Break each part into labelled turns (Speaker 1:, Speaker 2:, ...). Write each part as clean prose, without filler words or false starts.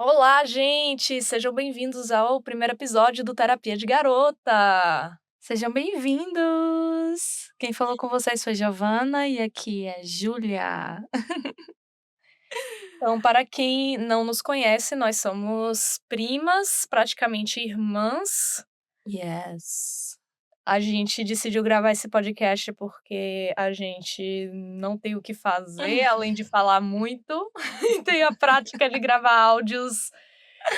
Speaker 1: Olá, gente! Sejam bem-vindos ao primeiro episódio do Terapia de Garota.
Speaker 2: Sejam bem-vindos! Quem falou com vocês foi Giovana e aqui é Júlia.
Speaker 1: Então, para quem não nos conhece, nós somos primas, praticamente irmãs.
Speaker 2: Yes.
Speaker 1: A gente decidiu gravar esse podcast porque a gente não tem o que fazer, além de falar muito, e tem a prática de gravar áudios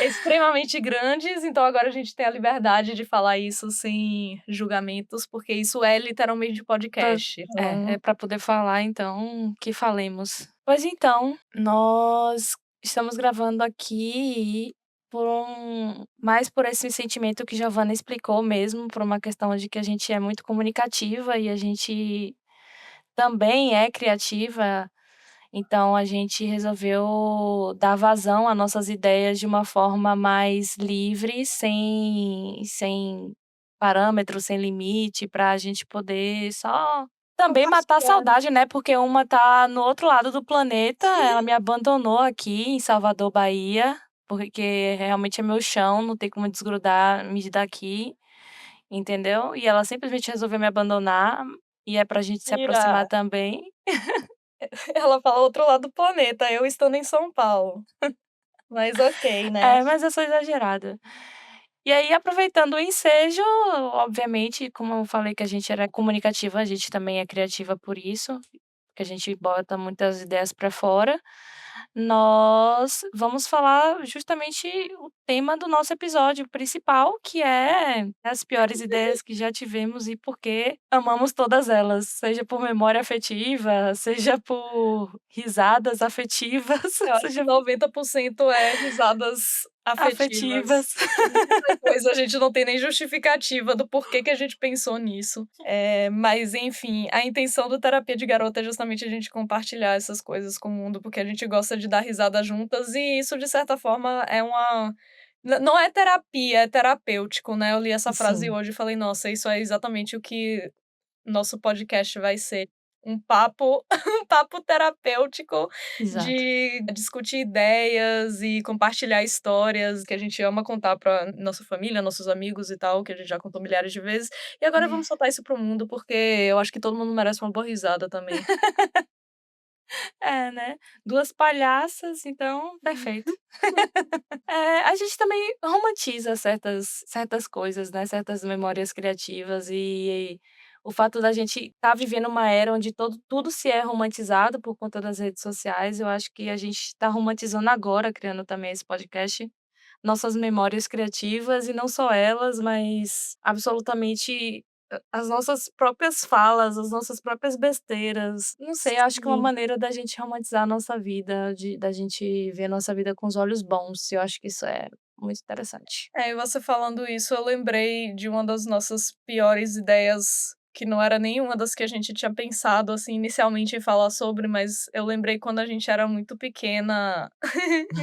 Speaker 1: extremamente grandes, então agora a gente tem a liberdade de falar isso sem julgamentos, porque isso é literalmente
Speaker 2: Pra
Speaker 1: podcast.
Speaker 2: é
Speaker 1: Então,
Speaker 2: pra poder falar então, que falemos. Pois então, nós estamos gravando aqui mais por esse sentimento que Giovana explicou mesmo, por uma questão de que a gente é muito comunicativa e a gente também é criativa. Então a gente resolveu dar vazão às nossas ideias de uma forma mais livre, sem parâmetro, sem limite, para a gente poder só também matar a
Speaker 1: compartilhar.
Speaker 2: saudade, né, porque uma tá no outro lado do planeta, ela
Speaker 1: Sim.
Speaker 2: me abandonou aqui em Salvador, Bahia, porque realmente é meu chão, não tem como desgrudar-me daqui, entendeu. E ela simplesmente resolveu me abandonar, e é pra gente se aproximar
Speaker 1: Mentira!
Speaker 2: também.
Speaker 1: Ela fala outro lado do planeta, eu estando em São Paulo. Mas ok, né.
Speaker 2: É, mas eu sou exagerada. E aí, aproveitando o ensejo, obviamente, como eu falei que a gente era comunicativa, a gente também é criativa por isso, que a gente bota muitas ideias para fora. Nós vamos falar justamente o tema do nosso episódio principal, que é as piores ideias que já tivemos e por que amamos todas elas, seja por memória afetiva, seja por risadas afetivas,
Speaker 1: Eu acho que
Speaker 2: seja
Speaker 1: 90% é risadas afetivas.
Speaker 2: afetivas.
Speaker 1: Muita coisa a gente não tem nem justificativa do porquê que a gente pensou nisso. Mas enfim, a intenção do Terapia de Garota é justamente a gente compartilhar essas coisas com o mundo, porque a gente gosta de dar risada juntas e isso de certa forma é uma não é terapia, é terapêutico, né. Eu li essa frase
Speaker 2: Sim,
Speaker 1: hoje e falei: "Nossa, isso é exatamente o que nosso podcast vai ser, um papo um papo terapêutico
Speaker 2: exato.
Speaker 1: de discutir ideias e compartilhar histórias que a gente ama contar pra nossa família, nossos amigos e tal, que a gente já contou milhares de vezes. E agora vamos soltar isso para o mundo, porque eu acho que todo mundo merece uma boa risada também.
Speaker 2: É, né, 2 palhaças, então perfeito. A gente também romantiza certas coisas, né, certas memórias criativas e o fato da gente estar vivendo uma era onde tudo se é romantizado por conta das redes sociais, eu acho que a gente está romantizando agora, criando também esse podcast, nossas memórias criativas e não só elas, mas absolutamente as nossas próprias falas, as nossas próprias besteiras. Não sei, acho que é uma
Speaker 1: Sim.
Speaker 2: maneira da gente romantizar a nossa vida, da gente ver a nossa vida com os olhos bons, eu acho que isso é muito interessante.
Speaker 1: E você falando isso, eu lembrei de uma das nossas piores ideias, que não era nenhuma das que a gente tinha pensado, assim, inicialmente em falar sobre, mas eu lembrei quando a gente era muito pequena,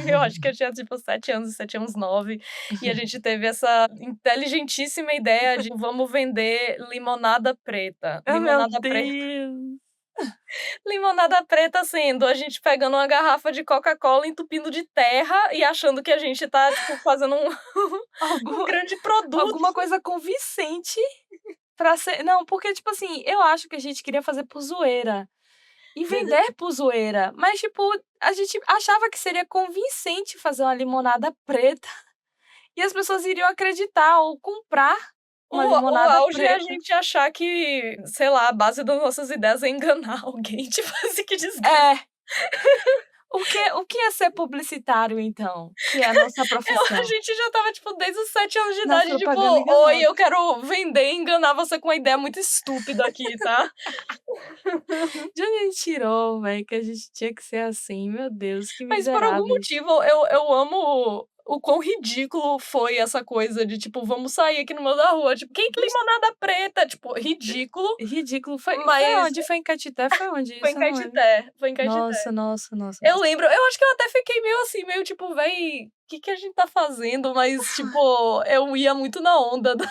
Speaker 1: eu acho que eu tinha, tipo, 7 anos, 7 anos, 9, e a gente teve essa inteligentíssima ideia de: "Vamos vender limonada preta".
Speaker 2: Oh, meu Deus!
Speaker 1: Limonada preta sendo a gente pegando uma garrafa de Coca-Cola, entupindo de terra e achando que a gente tá, tipo, fazendo um um
Speaker 2: Alguma
Speaker 1: grande produto.
Speaker 2: alguma coisa convincente pra ser não, porque, tipo assim, eu acho que a gente queria fazer por zoeira. E vender por zoeira, mas, tipo, a gente achava que seria convincente fazer uma limonada preta e as pessoas iriam acreditar ou comprar uma
Speaker 1: O
Speaker 2: limonada
Speaker 1: auge é a
Speaker 2: preta.
Speaker 1: gente achar que, sei lá, a base das nossas ideias é enganar alguém, tipo assim, que desgraça.
Speaker 2: É, o que é ser publicitário então? Que é a nossa
Speaker 1: A
Speaker 2: profissão.
Speaker 1: gente já estava, tipo, desde os 7 anos de
Speaker 2: Nas
Speaker 1: idade, tipo:
Speaker 2: propaganda
Speaker 1: "Oi,
Speaker 2: enganosa.
Speaker 1: eu quero vender e enganar você com uma ideia muito estúpida aqui, tá?".
Speaker 2: De onde a gente tirou, velho, que a gente tinha que ser assim? Meu Deus, que
Speaker 1: Mas por algum
Speaker 2: miseráveis.
Speaker 1: motivo eu amo o quão ridículo foi essa coisa de, tipo: "Vamos sair aqui no meio da rua", tipo: "Quem que
Speaker 2: Vis
Speaker 1: limonada preta?", tipo, ridículo,
Speaker 2: ridículo. Foi
Speaker 1: mas
Speaker 2: onde? Foi em Caetité? Foi onde
Speaker 1: foi em
Speaker 2: isso? Eu não lembro.
Speaker 1: Caetité, foi em Caetité.
Speaker 2: Nossa, nossa, nossa,
Speaker 1: Eu
Speaker 2: nossa.
Speaker 1: lembro, eu acho que eu até fiquei meio assim, meio tipo: "Véi, que a gente tá fazendo?", mas, tipo, eu ia muito na onda do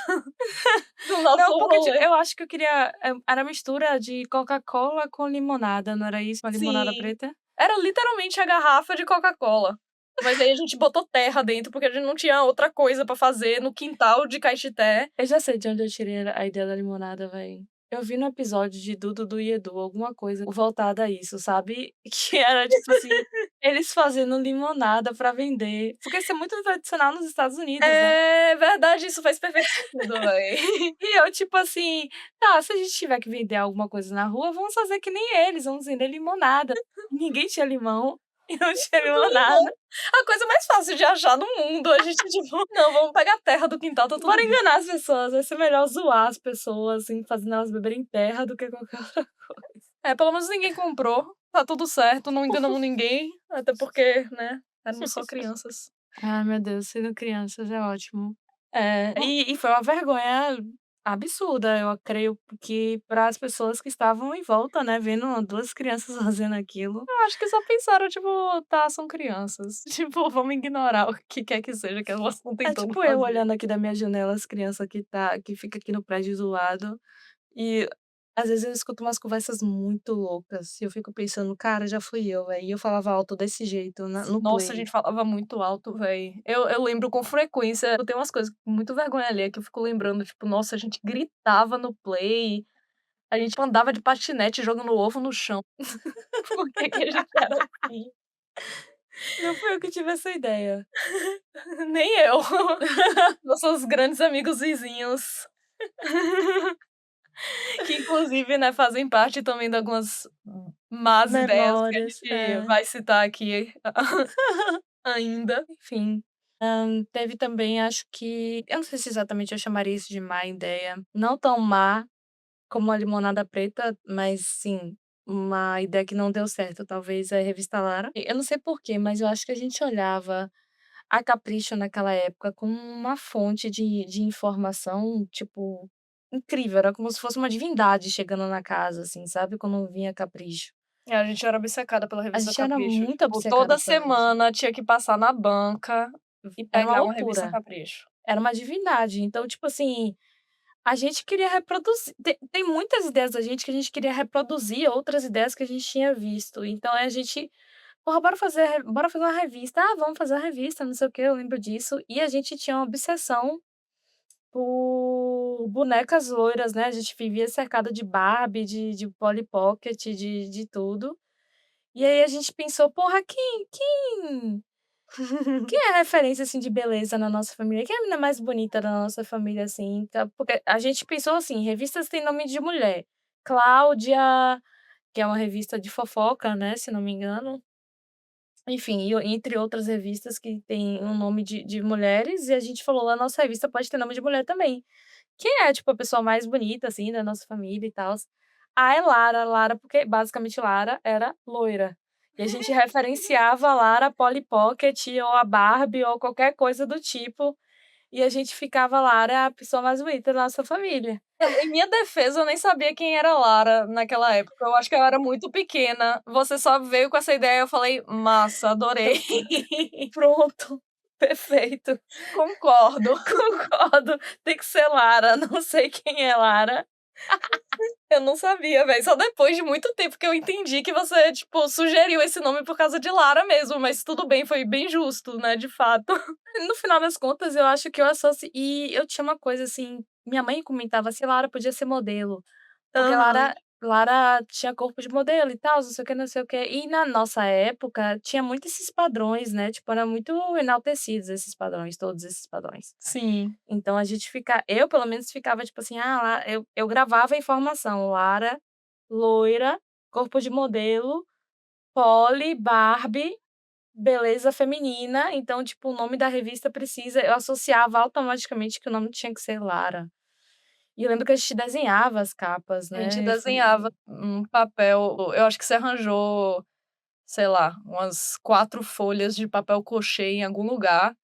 Speaker 1: nosso
Speaker 2: Não, porque
Speaker 1: rolê.
Speaker 2: eu acho que eu queria era mistura de Coca-Cola com limonada, não era isso? Uma limonada
Speaker 1: Sim,
Speaker 2: preta?
Speaker 1: era literalmente a garrafa de Coca-Cola. Mas aí a gente botou terra dentro, porque a gente não tinha outra coisa pra fazer no quintal de Caetité.
Speaker 2: Eu já sei de onde eu tirei a ideia da limonada, véi. Eu vi no episódio de Dudu e Edu alguma coisa voltada a isso, sabe? Que era tipo assim, eles fazendo limonada pra vender. Porque isso é muito tradicional nos Estados Unidos, né?
Speaker 1: É verdade, isso faz perfeito sentido, véi.
Speaker 2: E eu, tipo assim, tá, se a gente tiver que vender alguma coisa na rua, vamos fazer que nem eles, vamos vender limonada. Ninguém tinha limão e não tinha
Speaker 1: Do limão.
Speaker 2: limonada.
Speaker 1: A coisa mais fácil de achar no mundo. A gente, tipo, não, vamos pegar a terra do quintal, tá tudo
Speaker 2: Bora
Speaker 1: bem.
Speaker 2: enganar as pessoas, vai ser melhor zoar as pessoas, assim, fazendo elas beberem terra do que qualquer outra coisa.
Speaker 1: É, pelo menos ninguém comprou, tá tudo certo, não enganamos ninguém, até porque, né, éramos só crianças.
Speaker 2: Ai, meu Deus, sendo crianças é ótimo. É, e foi uma vergonha absurda, eu creio que para as pessoas que estavam em volta, né, vendo 2 crianças fazendo aquilo.
Speaker 1: Eu acho que só pensaram, tipo, tá, são crianças. Tipo, vamos ignorar o que quer que seja que elas estão
Speaker 2: É
Speaker 1: tentando
Speaker 2: tipo eu
Speaker 1: fazer.
Speaker 2: olhando aqui da minha janela as crianças que fica aqui no prédio do lado, e às vezes eu escuto umas conversas muito loucas, e eu fico pensando: "Cara, já fui eu, velho", e eu falava alto desse jeito na no
Speaker 1: Nossa, a
Speaker 2: play.
Speaker 1: gente falava muito alto, véi. Eu lembro com frequência, eu tenho umas coisas com muito vergonha alheia que eu fico lembrando, tipo, nossa, a gente gritava no play, a gente andava de patinete jogando ovo no chão. Por que que a gente era assim?
Speaker 2: Não fui eu que tive essa ideia.
Speaker 1: Nem eu. Nossos grandes amigos vizinhos. Que inclusive, né, fazem parte também de algumas más ideias que a
Speaker 2: Memórias,
Speaker 1: gente
Speaker 2: é.
Speaker 1: vai citar aqui ainda.
Speaker 2: Enfim, teve também acho que eu não sei se exatamente eu chamaria isso de má ideia, não tão má como a limonada preta, mas sim, uma ideia que não deu certo, talvez a revista Lara. Eu não sei porquê, mas eu acho que a gente olhava a Capricho naquela época como uma fonte de informação, tipo, incrível, era como se fosse uma divindade chegando na casa, assim, sabe, quando vinha Capricho.
Speaker 1: É, a gente era obcecada pela
Speaker 2: A
Speaker 1: revista
Speaker 2: gente era
Speaker 1: Capricho,
Speaker 2: muito
Speaker 1: tipo,
Speaker 2: obcecada
Speaker 1: toda
Speaker 2: pela revista.
Speaker 1: semana tinha que passar na banca e
Speaker 2: Era uma
Speaker 1: pegar uma revista
Speaker 2: loucura.
Speaker 1: Capricho.
Speaker 2: Era uma divindade. Então, tipo assim, a gente queria reproduzir tem muitas ideias da gente que a gente queria reproduzir outras ideias que a gente tinha visto. Então a gente: "Porra, bora fazer uma revista. Ah, vamos fazer uma revista, não sei o quê", eu lembro disso. E a gente tinha uma obsessão por bonecas loiras, né, a gente vivia cercado de Barbie, de Polly Pocket, de tudo. E aí a gente pensou: "Porra, quem é referência, assim, de beleza na nossa família? Quem é a menina mais bonita da nossa família, assim?" Então, porque a gente pensou assim, revistas têm nome de mulher. Cláudia, que é uma revista de fofoca, né, se não me engano. Enfim, entre outras revistas que tem um nome de mulheres, e a gente falou: "A nossa revista pode ter nome de mulher também. Quem é, tipo, a pessoa mais bonita, assim, da nossa família e tals?" Ah, é Lara, Lara porque basicamente Lara era loira. E a gente referenciava a Lara Polly Pocket ou a Barbie ou qualquer coisa do tipo, e a gente ficava: "Lara é a pessoa mais bonita da nossa família".
Speaker 1: Em minha defesa, eu nem sabia quem era Lara naquela época, eu acho que eu era muito pequena. Você só veio com essa ideia, eu falei: "Massa, adorei,
Speaker 2: Pronto, perfeito,
Speaker 1: concordo".
Speaker 2: concordo, tem que ser Lara, não sei quem é Lara.
Speaker 1: Eu não sabia, velho. Só depois de muito tempo que eu entendi que você, tipo, sugeriu esse nome por causa de Lara mesmo, mas tudo bem, foi bem justo, né, de fato.
Speaker 2: No final das contas, eu acho que eu associo e eu tinha uma coisa assim, minha mãe comentava assim: "Lara podia ser modelo", porque
Speaker 1: Aham.
Speaker 2: Lara tinha corpo de modelo e tal, não sei o que não sei o quê. E na nossa época tinha muito esses padrões, né, tipo, era muito enaltecidos esses padrões, todos esses padrões.
Speaker 1: Sim.
Speaker 2: Então a gente fica eu pelo menos ficava tipo assim: "Ah lá", eu gravava a informação: Lara, loira, corpo de modelo, Polly, Barbie, beleza feminina, então, tipo, o nome da revista precisa eu associava automaticamente que o nome tinha que ser Lara. E eu lembro que a gente desenhava as capas,
Speaker 1: A gente
Speaker 2: né,
Speaker 1: desenhava um papel, eu acho que você arranjou, sei lá, umas 4 folhas de papel crochê em algum lugar,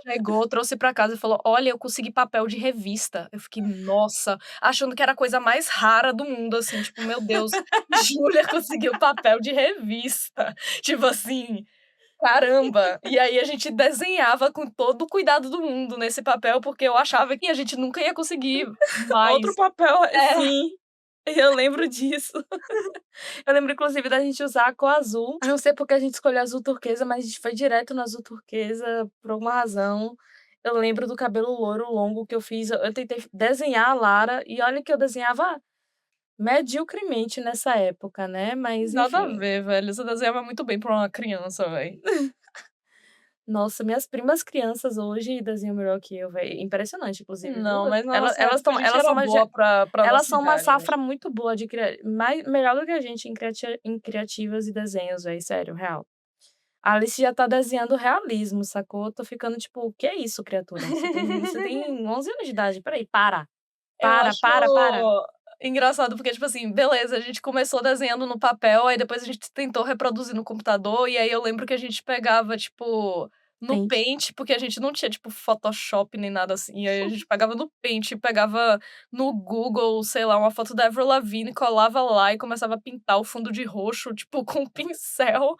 Speaker 1: pegou, trouxe pra casa e falou: "Olha, eu consegui papel de revista". Eu fiquei: "Nossa", achando que era a coisa mais rara do mundo, assim, tipo: "Meu Deus, Júlia conseguiu papel de revista". Tipo assim, caramba! E aí a gente desenhava com todo o cuidado do mundo nesse papel, porque eu achava que a gente nunca ia conseguir mais.
Speaker 2: outro papel,
Speaker 1: É,
Speaker 2: sim. Eu lembro disso. Eu lembro inclusive da gente usar a cor azul. Eu não sei porque a gente escolheu azul turquesa, mas a gente foi direto no azul turquesa por alguma razão. Eu lembro do cabelo loiro longo que eu fiz, eu tentei desenhar a Lara, e olha que eu desenhava mediocremente nessa época, né, mas
Speaker 1: Nada a
Speaker 2: enfim.
Speaker 1: ver, velho, você desenhava muito bem pra uma criança, velho.
Speaker 2: Nossa, minhas primas crianças hoje desenham melhor que eu, velho. Impressionante, inclusive, viu.
Speaker 1: Não, mas na
Speaker 2: Ela
Speaker 1: nossa época a gente
Speaker 2: elas são
Speaker 1: era
Speaker 2: uma ge
Speaker 1: boa pra
Speaker 2: elas
Speaker 1: nossa
Speaker 2: são uma
Speaker 1: idade, velho.
Speaker 2: safra muito boa de melhor do que a gente em criativas e desenhos, velho, sério, real. A Alice já tá desenhando realismo, sacou. Eu tô ficando tipo: "O que é isso, criatura? Você tem 11 anos de idade, espera aí, para,
Speaker 1: Eu
Speaker 2: para,
Speaker 1: acho
Speaker 2: para, para".
Speaker 1: engraçado, porque, tipo assim, beleza, a gente começou desenhando no papel, aí depois a gente tentou reproduzir no computador, e aí eu lembro que a gente pegava, tipo, no
Speaker 2: Paint.
Speaker 1: Paint, porque a gente não tinha, tipo, Photoshop nem nada assim, e aí a gente pegava no Paint, pegava no Google, sei lá, uma foto da Avril Lavigne, colava lá e começava a pintar o fundo de roxo, tipo, com um pincel,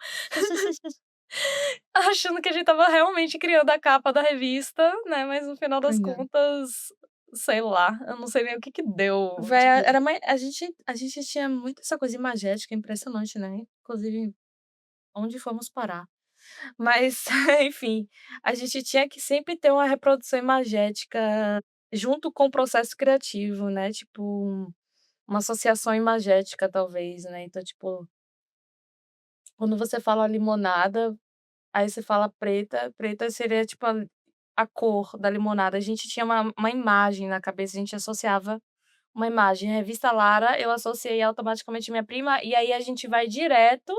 Speaker 1: achando que a gente estava realmente criando a capa da revista, né, mas no final das
Speaker 2: Pois é.
Speaker 1: contas, sei lá, eu não sei nem o que que deu,
Speaker 2: Véi,
Speaker 1: tipo.
Speaker 2: era mais a gente tinha muito essa coisa imagética impressionante, né, inclusive onde fomos parar. Mas, enfim, a gente tinha que sempre ter uma reprodução imagética junto com o processo criativo, né, tipo, uma associação imagética talvez, né, então, tipo, quando você fala limonada, aí você fala preta, preta seria tipo a cor da limonada, a gente tinha uma imagem na cabeça, a gente associava uma imagem. Revista Lara, eu associei automaticamente minha prima, e aí a gente vai direto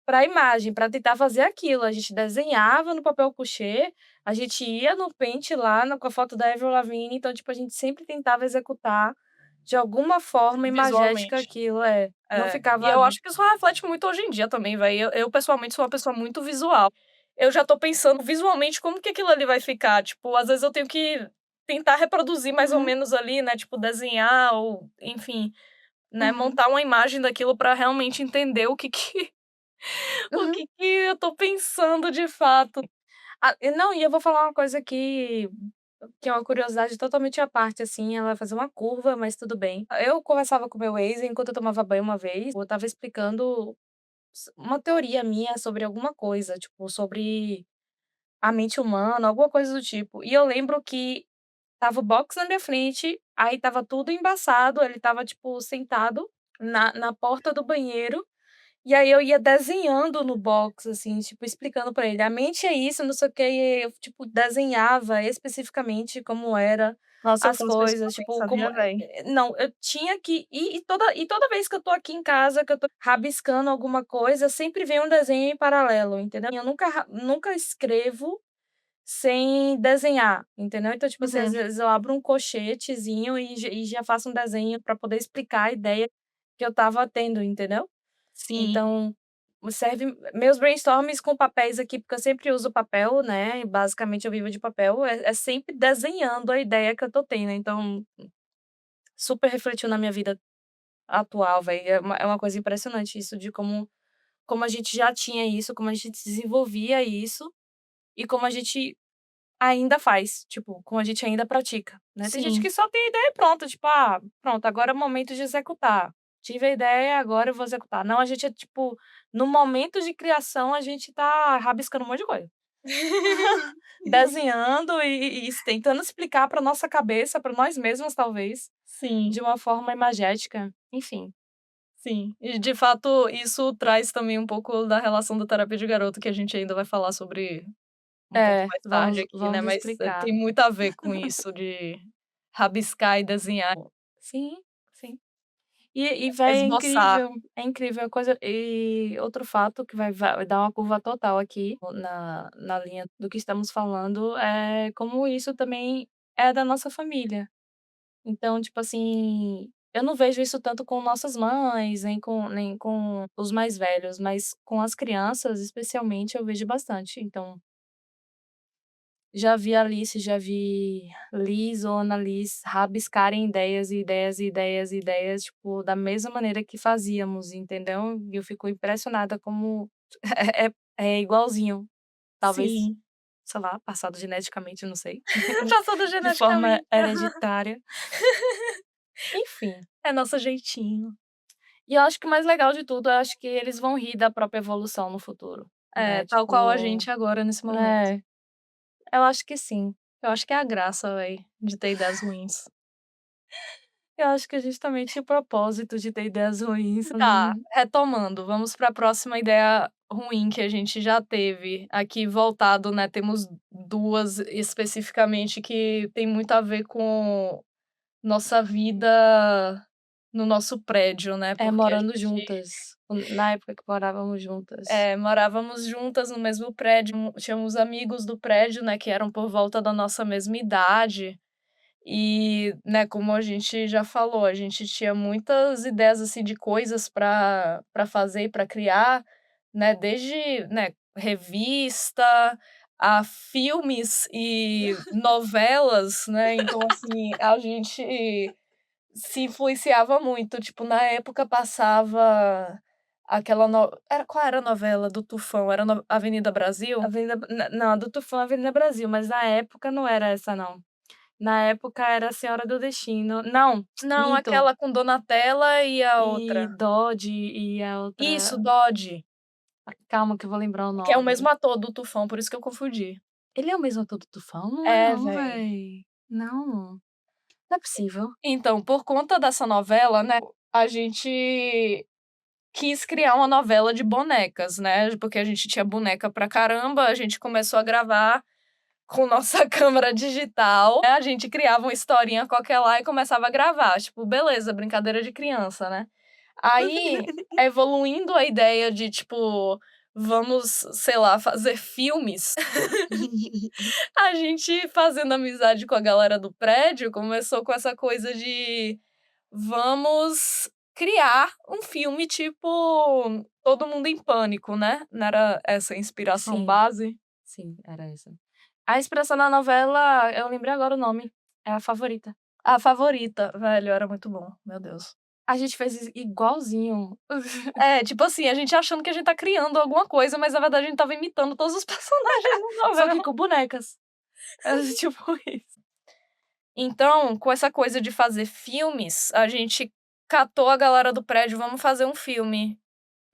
Speaker 2: pra imagem, pra tentar fazer aquilo. A gente desenhava no papel couché, a gente ia no Paint lá com a foto da Avril Lavigne, então, tipo, a gente sempre tentava executar de alguma forma imagética
Speaker 1: Visualmente.
Speaker 2: aquilo. É, não
Speaker 1: É. E
Speaker 2: ficava
Speaker 1: eu acho que isso reflete muito hoje em dia também, vai. Eu pessoalmente sou uma pessoa muito visual. Eu já tô pensando visualmente como que aquilo ali vai ficar, tipo, às vezes eu tenho que tentar reproduzir mais ou
Speaker 2: uhum,
Speaker 1: menos ali, né, tipo, desenhar ou, enfim, né,
Speaker 2: uhum,
Speaker 1: montar uma imagem daquilo pra realmente entender o que que o
Speaker 2: uhum.
Speaker 1: que que eu tô pensando de fato.
Speaker 2: Ah, e não, e eu vou falar uma coisa que é uma curiosidade totalmente à parte, assim, ela vai fazer uma curva, mas tudo bem. Eu conversava com meu ex enquanto eu tomava banho uma vez, eu estava explicando uma teoria minha sobre alguma coisa, tipo, sobre a mente humana, alguma coisa do tipo. E eu lembro que tava o box na minha frente, aí tava tudo embaçado, ele tava tipo, sentado na porta do banheiro, e aí eu ia desenhando no box, assim, tipo, explicando pra ele: "A mente é isso, não sei o quê", e eu, tipo, desenhava especificamente como era
Speaker 1: Nossa, eu
Speaker 2: as
Speaker 1: faço isso
Speaker 2: coisas,
Speaker 1: também,
Speaker 2: tipo, como
Speaker 1: sabia, véi?
Speaker 2: não, eu tinha que e toda vez que eu tô aqui em casa, que eu tô rabiscando alguma coisa, sempre vem um desenho em paralelo, entendeu. Eu nunca escrevo sem desenhar, entendeu. Então, tipo assim, às
Speaker 1: Uhum.
Speaker 2: vezes eu abro um colchetezinho e já faço um desenho pra poder explicar a ideia que eu estava tendo, entendeu.
Speaker 1: Sim.
Speaker 2: Então, serve meus brainstorms com papéis aqui, porque eu sempre uso papel, né, e basicamente eu vivo de papel, é sempre desenhando a ideia que eu tô tendo, então super refletiu na minha vida atual, velho, é uma coisa impressionante isso de como a gente já tinha isso, como a gente desenvolvia isso, e como a gente ainda faz, tipo, como a gente ainda pratica, né. Tem gente
Speaker 1: Sim.
Speaker 2: que só tem a ideia pronta, tipo: "Ah, pronto, agora é o momento de executar. Tive a ideia, agora eu vou executar". Não, a gente é tipo, no momento de criação, a gente tá rabiscando um monte de coisa. Desenhando e tentando explicar pra nossa cabeça, pra nós mesmos talvez,
Speaker 1: Sim,
Speaker 2: de uma forma imagética, enfim.
Speaker 1: sim. E de fato isso traz também um pouco da relação da terapia de garoto, que a gente ainda vai falar sobre um pouco
Speaker 2: É,
Speaker 1: mais tarde
Speaker 2: vamos
Speaker 1: aqui, né,
Speaker 2: vamos
Speaker 1: mas,
Speaker 2: explicar.
Speaker 1: tem muito a ver com isso de rabiscar e desenhar,
Speaker 2: Sim, sim. E véi,
Speaker 1: esboçar.
Speaker 2: é incrível a coisa, e outro fato que vai dar uma curva total aqui na linha do que estamos falando, é como isso também é da nossa família. Então, tipo assim, eu não vejo isso tanto com nossas mães, nem com os mais velhos, mas com as crianças, especialmente, eu vejo bastante. Então, já vi a Alice, já vi Liz ou Ana Liz rabiscarem ideias, e ideias, e ideias, e ideias, tipo, da mesma maneira que fazíamos, entendeu? E eu fico impressionada como é igualzinho, talvez,
Speaker 1: Sim,
Speaker 2: sei lá, passado geneticamente, não sei,
Speaker 1: passando
Speaker 2: de forma
Speaker 1: geneticamente.
Speaker 2: hereditária. Enfim.
Speaker 1: É nosso jeitinho.
Speaker 2: E eu acho que o mais legal de tudo, eu acho que eles vão rir da própria evolução no futuro,
Speaker 1: É,
Speaker 2: né,
Speaker 1: tal qual a
Speaker 2: tipo,
Speaker 1: gente agora nesse momento.
Speaker 2: é, eu acho que sim.
Speaker 1: Eu acho que é a graça, véi, de ter ideias ruins.
Speaker 2: Eu acho que é justamente o propósito de ter ideias ruins.
Speaker 1: Tá, retomando, vamos para a próxima ideia ruim que a gente já teve. Aqui voltado, né, temos 2 especificamente que tem muito a ver com nossa vida no nosso prédio, né,
Speaker 2: É,
Speaker 1: porque a
Speaker 2: morando
Speaker 1: gente
Speaker 2: juntas, na época que morávamos juntas.
Speaker 1: morávamos juntas no mesmo prédio, tínhamos amigos do prédio, né, que eram por volta da nossa mesma idade. E, né, como a gente já falou, a gente tinha muitas ideias, assim, de coisas para fazer e para criar, né, desde, né, revista, a filmes e novelas, né, então, assim, a gente se influenciava muito, tipo, na época passava aquela no era qual era a novela do Tufão? Era no Avenida Brasil?
Speaker 2: Avenida não, a do Tufão é Avenida Brasil, mas na época não era essa não. Na época era A Senhora do Destino. Não,
Speaker 1: Não,
Speaker 2: minto.
Speaker 1: aquela com Donatella e a
Speaker 2: E
Speaker 1: outra.
Speaker 2: Dodge e a
Speaker 1: Isso,
Speaker 2: outra,
Speaker 1: Dodge,
Speaker 2: calma que eu vou lembrar o
Speaker 1: que é o mesmo
Speaker 2: nome.
Speaker 1: ator do Tufão, por isso que eu confundi.
Speaker 2: Ele é o mesmo ator do Tufão? Não é
Speaker 1: É,
Speaker 2: não,
Speaker 1: véi.
Speaker 2: véi. Não, não é possível.
Speaker 1: Então, por conta dessa novela, né, a gente quis criar uma novela de bonecas, né, porque a gente tinha boneca pra caramba, a gente começou a gravar com nossa câmera digital, né, a gente criava uma historinha qualquer lá e começava a gravar, tipo, beleza, brincadeira de criança, né. Aí, evoluindo a ideia de, tipo, vamos, sei lá, fazer filmes, a gente fazendo amizade com a galera do prédio, começou com essa coisa de: "Vamos criar um filme tipo Todo Mundo em Pânico", né, não era essa a inspiração
Speaker 2: Sim,
Speaker 1: base?
Speaker 2: sim, era essa. A inspiração da novela, eu lembrei agora o nome, é A Favorita.
Speaker 1: A Favorita, velho, era muito bom, meu Deus.
Speaker 2: A gente fez igualzinho.
Speaker 1: É, tipo assim, a gente achando que a gente tá criando alguma coisa, mas na verdade a gente estava imitando todos os personagens da
Speaker 2: Só que
Speaker 1: novela.
Speaker 2: com bonecas. Era tipo isso.
Speaker 1: Então, com essa coisa de fazer filmes, a gente catou a galera do prédio: "Vamos fazer um filme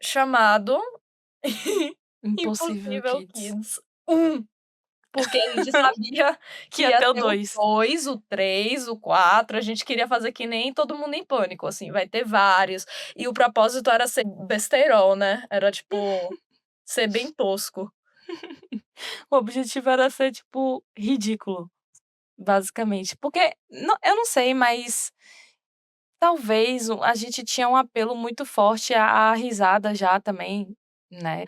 Speaker 1: chamado
Speaker 2: Impossível
Speaker 1: Impossível
Speaker 2: Kids.
Speaker 1: Kids 1", porque a gente sabia
Speaker 2: Que
Speaker 1: que
Speaker 2: ia
Speaker 1: ia
Speaker 2: ter o
Speaker 1: ter o
Speaker 2: 2.
Speaker 1: 2, o 3, o 4, a gente queria fazer que nem Todo Mundo em Pânico, assim, vai ter vários. E o propósito era ser besteirol, né, era tipo, ser bem tosco.
Speaker 2: O objetivo era ser, tipo, ridículo, basicamente. Porque eu não sei, mas talvez a gente tinha um apelo muito forte à risada já também, né.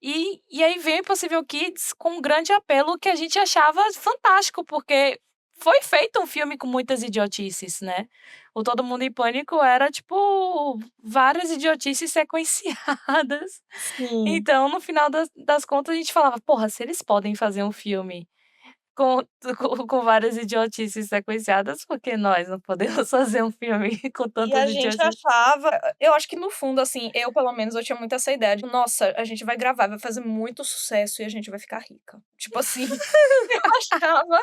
Speaker 2: E aí veio Impossível Kids com um grande apelo que a gente achava fantástico, porque foi feito um filme com muitas idiotices, né. O Todo Mundo em Pânico era, tipo, várias idiotices sequenciadas.
Speaker 1: Sim.
Speaker 2: Então, no final das contas, a gente falava: "Porra, se eles podem fazer um filme com com várias idiotices sequenciadas, por que nós não podemos fazer um filme com
Speaker 1: E a
Speaker 2: tantas
Speaker 1: gente
Speaker 2: idiotices?"
Speaker 1: achava eu acho que no fundo, assim, eu pelo menos eu tinha muito essa ideia de: "Nossa, a gente vai gravar, vai fazer muito sucesso e a gente vai ficar rica". Tipo assim, eu achava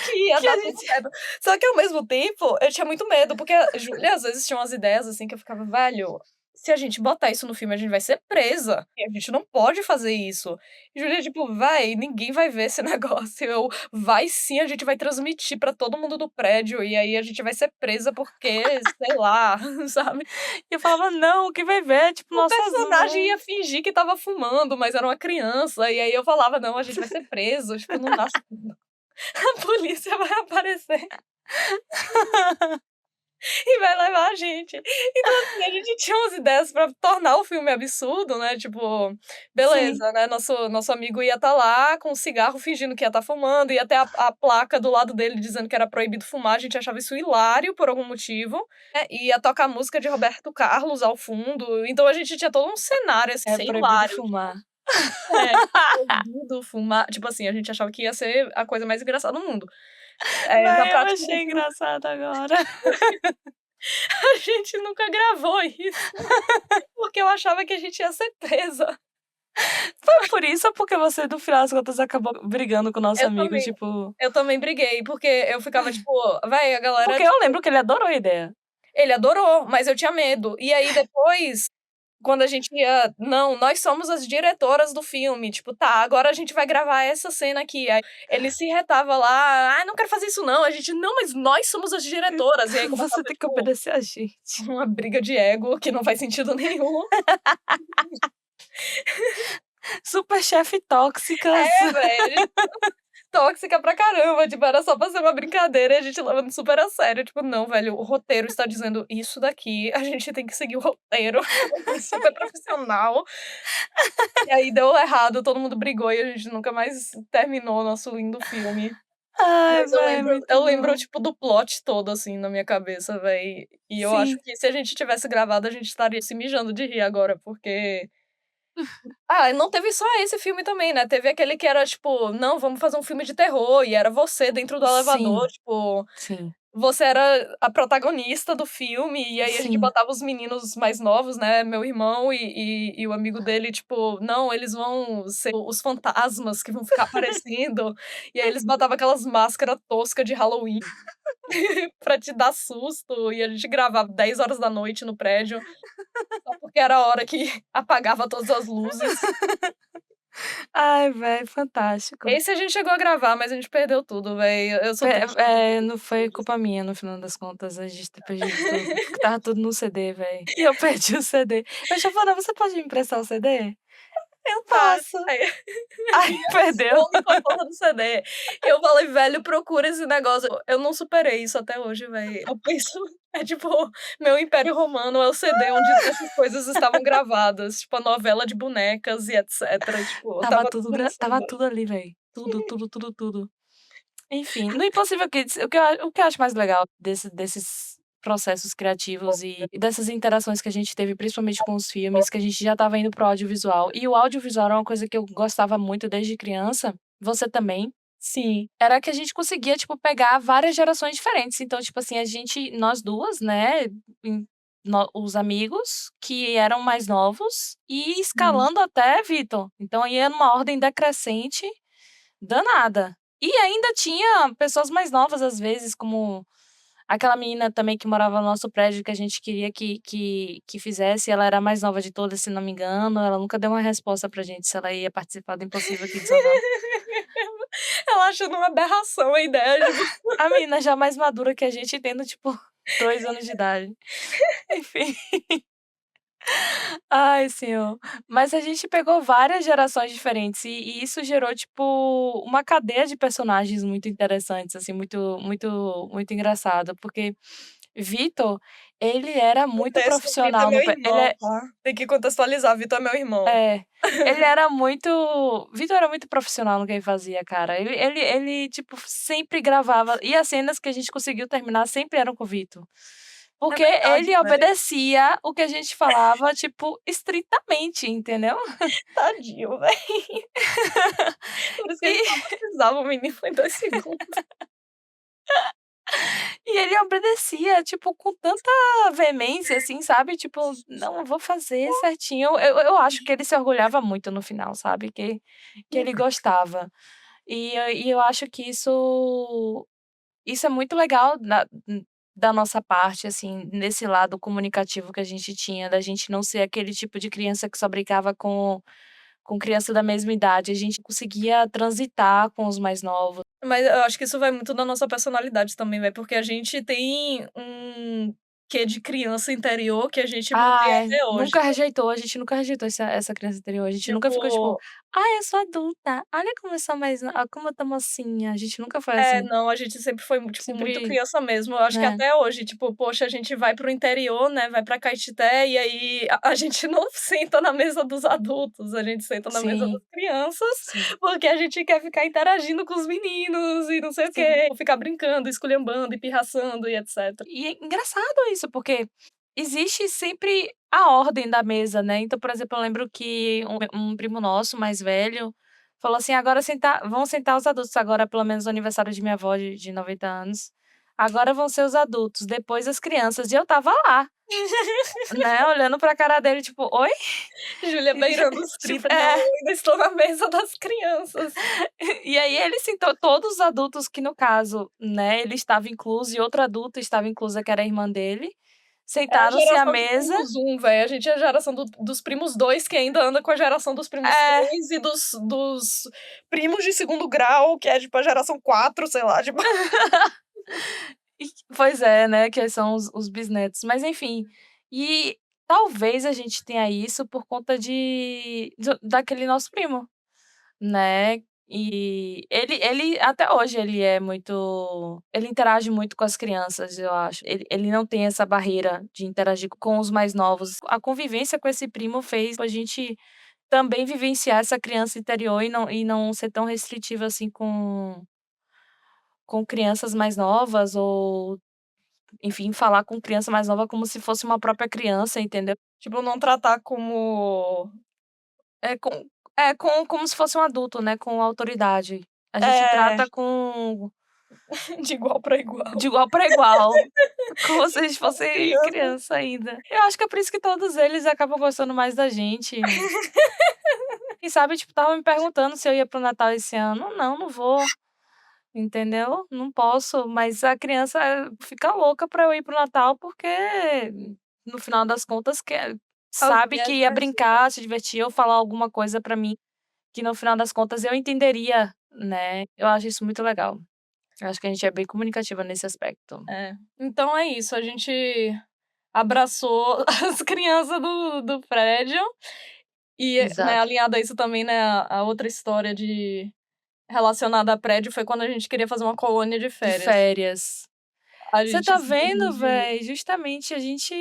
Speaker 1: que ia
Speaker 2: Que a
Speaker 1: dar tudo
Speaker 2: gente
Speaker 1: certo. Só que ao mesmo tempo, eu tinha muito medo, porque a Júlia às vezes tinha umas ideias, assim, que eu ficava: "Velho, se a gente botar isso no filme, a gente vai ser presa, e a gente não pode fazer isso". E Júlia, tipo: "Véi, ninguém vai ver esse negócio". Eu: "Vai sim, a gente vai transmitir pra todo mundo do prédio, e aí a gente vai ser presa porque, sei lá", sabe.
Speaker 2: eu falava: "Não, quem vai ver é tipo
Speaker 1: O
Speaker 2: nossas
Speaker 1: personagem ia
Speaker 2: mães".
Speaker 1: fingir que estava fumando, mas era uma criança, e aí eu falava: "Não, a gente vai ser preso", tipo, não dá a polícia vai aparecer e vai levar a gente. Então, assim, a gente tinha umas ideias pra tornar o filme absurdo, né, tipo,
Speaker 2: Sim,
Speaker 1: beleza, né, nosso amigo ia estar lá com um cigarro fingindo que ia estar fumando, ia ter a placa do lado dele dizendo que era proibido fumar, a gente achava isso hilário por algum motivo, ia tocar música de Roberto Carlos ao fundo, então a gente tinha todo um cenário, assim,
Speaker 2: é
Speaker 1: ser
Speaker 2: proibido
Speaker 1: hilário.
Speaker 2: fumar.
Speaker 1: É, proibido fumar, tipo assim, a gente achava que ia ser a coisa mais engraçada do mundo. Na
Speaker 2: Véi, eu
Speaker 1: prática a
Speaker 2: achei
Speaker 1: gente nunca
Speaker 2: engraçado agora.
Speaker 1: a gente nunca gravou isso, porque eu achava que a gente ia ser presa.
Speaker 2: Foi por isso ou porque você, no final das contas, acabou brigando com o nosso
Speaker 1: Eu
Speaker 2: amigo,
Speaker 1: também
Speaker 2: tipo
Speaker 1: eu também briguei, porque eu ficava tipo: "Véi, a galera,
Speaker 2: porque eu
Speaker 1: tipo".
Speaker 2: lembro que ele adorou a ideia.
Speaker 1: Ele adorou, mas eu tinha medo. E aí depois, quando a gente ia: "Não, nós somos as diretoras do filme", tipo: "Tá, agora a gente vai gravar essa cena aqui". Aí ele se retava lá: "Ai, não quero fazer isso não". A gente: "Não, mas nós somos as diretoras". E aí
Speaker 2: Você
Speaker 1: começava,
Speaker 2: tem que
Speaker 1: tipo,
Speaker 2: obedecer a gente.
Speaker 1: uma briga de ego que não faz sentido nenhum.
Speaker 2: Super chefe tóxicas.
Speaker 1: É, velho. Tóxica pra caramba, tipo, era só pra ser uma brincadeira e a gente levando super a sério, tipo: "Não, velho, o roteiro está dizendo isso daqui, a gente tem que seguir o roteiro", super profissional. E aí deu errado, todo mundo brigou e a gente nunca mais terminou o nosso lindo filme.
Speaker 2: Ai,
Speaker 1: Mas eu
Speaker 2: véi,
Speaker 1: lembro
Speaker 2: muito
Speaker 1: eu lembro,
Speaker 2: bom.
Speaker 1: tipo, do plot todo, assim, na minha cabeça, véi. E eu acho
Speaker 2: Sim,
Speaker 1: que se a gente tivesse gravado, a gente estaria se mijando de rir agora, porque não teve só esse filme também, né, teve aquele que era tipo: "Não, vamos fazer um filme de terror", e era você dentro do elevador,
Speaker 2: sim,
Speaker 1: tipo,
Speaker 2: sim,
Speaker 1: você era a protagonista do filme, e aí a gente
Speaker 2: sim.
Speaker 1: botava os meninos mais novos, né, meu irmão e o amigo dele, tipo: "Não, eles vão ser os fantasmas que vão ficar aparecendo", e aí eles botavam aquelas máscara tosca de Halloween pra te dar susto, e a gente gravava 10 horas da noite no prédio, só porque era a hora que apagava todas as luzes.
Speaker 2: Ai, véi, fantástico.
Speaker 1: Esse a gente chegou a gravar, mas a gente perdeu tudo, véi. Eu sou triste por ter perdido
Speaker 2: Não foi
Speaker 1: todos.
Speaker 2: culpa minha no final das contas, a gente ter perdido tudo, porque estava tudo no CD, véi. E eu perdi o CD. Eu já falei: "Você pode me emprestar o CD?" "Eu
Speaker 1: Tá,
Speaker 2: posso".
Speaker 1: aí
Speaker 2: Aí
Speaker 1: e
Speaker 2: perdeu.
Speaker 1: some com a porra do CD. Eu falei: "Velho, procura esse negócio". Eu não superei isso até hoje, véi. Eu penso é tipo, meu Império Romano é o CD onde essas coisas estavam gravadas, tipo, a novela de bonecas e etcétera, tipo, estava tudo no
Speaker 2: Estava
Speaker 1: CD.
Speaker 2: tudo ali, véi. Tudo, tudo, tudo, tudo. Enfim, no Impossível Kids, o que eu acho mais legal desses processos criativos e dessas interações que a gente teve, principalmente com os filmes, que a gente já estava indo para o audiovisual, e o audiovisual era uma coisa que eu gostava muito desde criança, você também,
Speaker 1: Sim,
Speaker 2: era que a gente conseguia, tipo, pegar várias gerações diferentes. Então, tipo assim, nós 2, né, em os amigos que eram mais novos e
Speaker 1: sim.
Speaker 2: escalando até Vitor. Então ia numa ordem decrescente danada. E ainda tinha pessoas mais novas, às vezes, como aquela menina também que morava no nosso prédio, que a gente queria que fizesse, ela era a mais nova de todas, se não me engano, ela nunca deu uma resposta pra gente se ela ia participar do Impossível Kids ou não.
Speaker 1: Ela achando uma aberração a ideia, tipo
Speaker 2: A menina já mais madura que a gente, tendo, tipo, 2 anos de idade. Enfim. Ai, senhor. Mas a gente pegou várias gerações diferentes e isso gerou, tipo, uma cadeia de personagens muito interessantes, assim, muito engraçada, porque Vitor, ele era muito
Speaker 1: contexto, Vitor é
Speaker 2: profissional
Speaker 1: meu
Speaker 2: no pe ele
Speaker 1: irmão, tá. Tem que contextualizar, Vitor é meu irmão.
Speaker 2: é, ele era muito Vitor era muito profissional no que ele fazia, cara. Ele, tipo, sempre gravava e as cenas que a gente conseguiu terminar sempre eram com o Vitor.
Speaker 1: É
Speaker 2: Porque
Speaker 1: verdade,
Speaker 2: ele
Speaker 1: velho.
Speaker 2: obedecia o que a gente falava, tipo, estritamente, entendeu?
Speaker 1: Tadinho, velho. Por isso que a gente só
Speaker 2: E
Speaker 1: precisava, o menino foi 2 segundos.
Speaker 2: e ele obedecia, tipo, com tanta veemência, assim, sabe, tipo: "Não, eu vou fazer certinho". Eu acho que ele se orgulhava muito no final, sabe, que ele gostava. E eu acho que isso é muito legal da nossa parte, assim, nesse lado comunicativo que a gente tinha, da gente não ser aquele tipo de criança que só brincava com criança da mesma idade, a gente conseguia transitar com os mais novos.
Speaker 1: Mas eu acho que isso vai muito da nossa personalidade também, velho, porque a gente tem um quê de criança interior que a gente mantém até hoje,
Speaker 2: Nunca rejeitou, a gente nunca rejeitou essa criança interior, a gente nunca ficou tipo:
Speaker 1: tipo
Speaker 2: "Ai, eu sou adulta, olha como eu sou mais no como eu tô mocinha", a gente nunca foi assim,
Speaker 1: não, a gente sempre foi, tipo, muito
Speaker 2: sempre,
Speaker 1: criança mesmo. Eu acho que
Speaker 2: né.
Speaker 1: até hoje, tipo, poxa, a gente vai para o interior, né, vai pra Caetité e aí a gente não senta na mesa dos adultos, a gente senta na mesa das
Speaker 2: Sim,
Speaker 1: crianças,
Speaker 2: sim,
Speaker 1: porque a gente quer ficar interagindo com os meninos e não sei o
Speaker 2: sim.
Speaker 1: quê, ficar brincando, esculhambando e pirraçando e etcétera.
Speaker 2: E é engraçado isso, porque existe sempre a ordem da mesa, né, então, por exemplo, eu lembro que um primo nosso mais velho falou assim: "Agora vão sentar os adultos agora", pelo menos no aniversário de minha avó de 90 anos, "agora vão ser os adultos, depois as crianças", e eu estava lá, né, olhando pra cara dele tipo: "Oi?"
Speaker 1: Júlia beirando os
Speaker 2: Tipo
Speaker 1: 30, não, eu ainda estou na mesa das crianças.
Speaker 2: E aí ele sentou todos os adultos que no caso, né, ele estava incluso e outra adulta estava inclusa que era a irmã dele,
Speaker 1: É a
Speaker 2: Sentaram-se à
Speaker 1: geração de
Speaker 2: mesa
Speaker 1: primos 1, velho. A gente é a geração dos primos 2 que ainda anda com a geração dos primos
Speaker 2: é,
Speaker 1: 3 e dos primos de segundo grau, que é tipo a geração 4, sei lá, tipo.
Speaker 2: e pois é, né, que são os bisnetos. Mas enfim, e talvez a gente tenha isso por conta daquele nosso primo, né, e ele até hoje ele interage muito com as crianças, eu acho. Ele não tem essa barreira de interagir com os mais novos. A convivência com esse primo fez a gente também vivenciar essa criança interior e não ser tão restritiva, assim, com crianças mais novas ou, enfim, falar com criança mais nova como se fosse uma própria criança, entendeu?
Speaker 1: Tipo, não tratar como
Speaker 2: É com como se fosse um adulto, né, com autoridade. A gente
Speaker 1: é,
Speaker 2: trata com
Speaker 1: de igual pra
Speaker 2: de
Speaker 1: igual.
Speaker 2: igual para igual, como se a gente
Speaker 1: As
Speaker 2: fosse
Speaker 1: crianças.
Speaker 2: criança ainda. Eu acho que é por isso que todos eles acabam gostando mais da gente. Quem sabe, tipo, estavam me perguntando se eu ia para o Natal esse ano. Não, não vou. Entendeu? Não posso, mas a criança fica louca pra eu ir para o Natal, porque no final das contas
Speaker 1: As
Speaker 2: sabe que
Speaker 1: viagens
Speaker 2: ia brincar, se divertir ou falar alguma coisa pra mim, que no final das contas eu entenderia, né. Eu acho isso muito legal. Eu acho que a gente é bem comunicativa nesse aspecto.
Speaker 1: é. Então é isso, a gente abraçou as crianças do prédio e, né,
Speaker 2: Exato.
Speaker 1: alinhado a isso também, né, a outra história relacionada a prédio foi quando a gente queria fazer uma colônia de
Speaker 2: De
Speaker 1: férias.
Speaker 2: férias.
Speaker 1: A
Speaker 2: Você
Speaker 1: gente
Speaker 2: tá
Speaker 1: se
Speaker 2: vendo,
Speaker 1: reuniu.
Speaker 2: véi, justamente a gente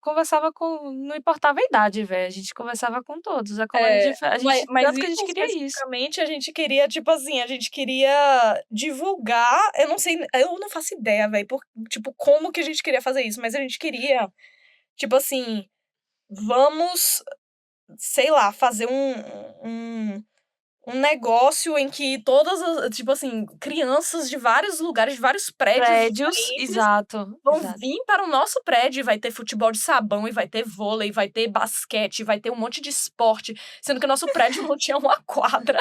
Speaker 2: conversava com não importava a idade, véi, a gente conversava com todos. A colônia
Speaker 1: É,
Speaker 2: de fe a
Speaker 1: ma
Speaker 2: gente
Speaker 1: mas
Speaker 2: tanto que a
Speaker 1: isso
Speaker 2: gente queria isso.
Speaker 1: especificamente a gente queria, tipo assim, a gente queria divulgar, eu não sei, eu não faço ideia, velho, tipo, como que a gente queria fazer isso, mas a gente queria, tipo assim, vamos, sei lá, fazer um um negócio em que todas as tipo assim, crianças de vários lugares, de vários prédios
Speaker 2: Prédios,
Speaker 1: diferentes
Speaker 2: exato,
Speaker 1: vão
Speaker 2: exato.
Speaker 1: vir para o nosso prédio e vai ter futebol de sabão, e vai ter vôlei, vai ter basquete, vai ter um monte de esporte, sendo que o nosso prédio não tinha uma quadra,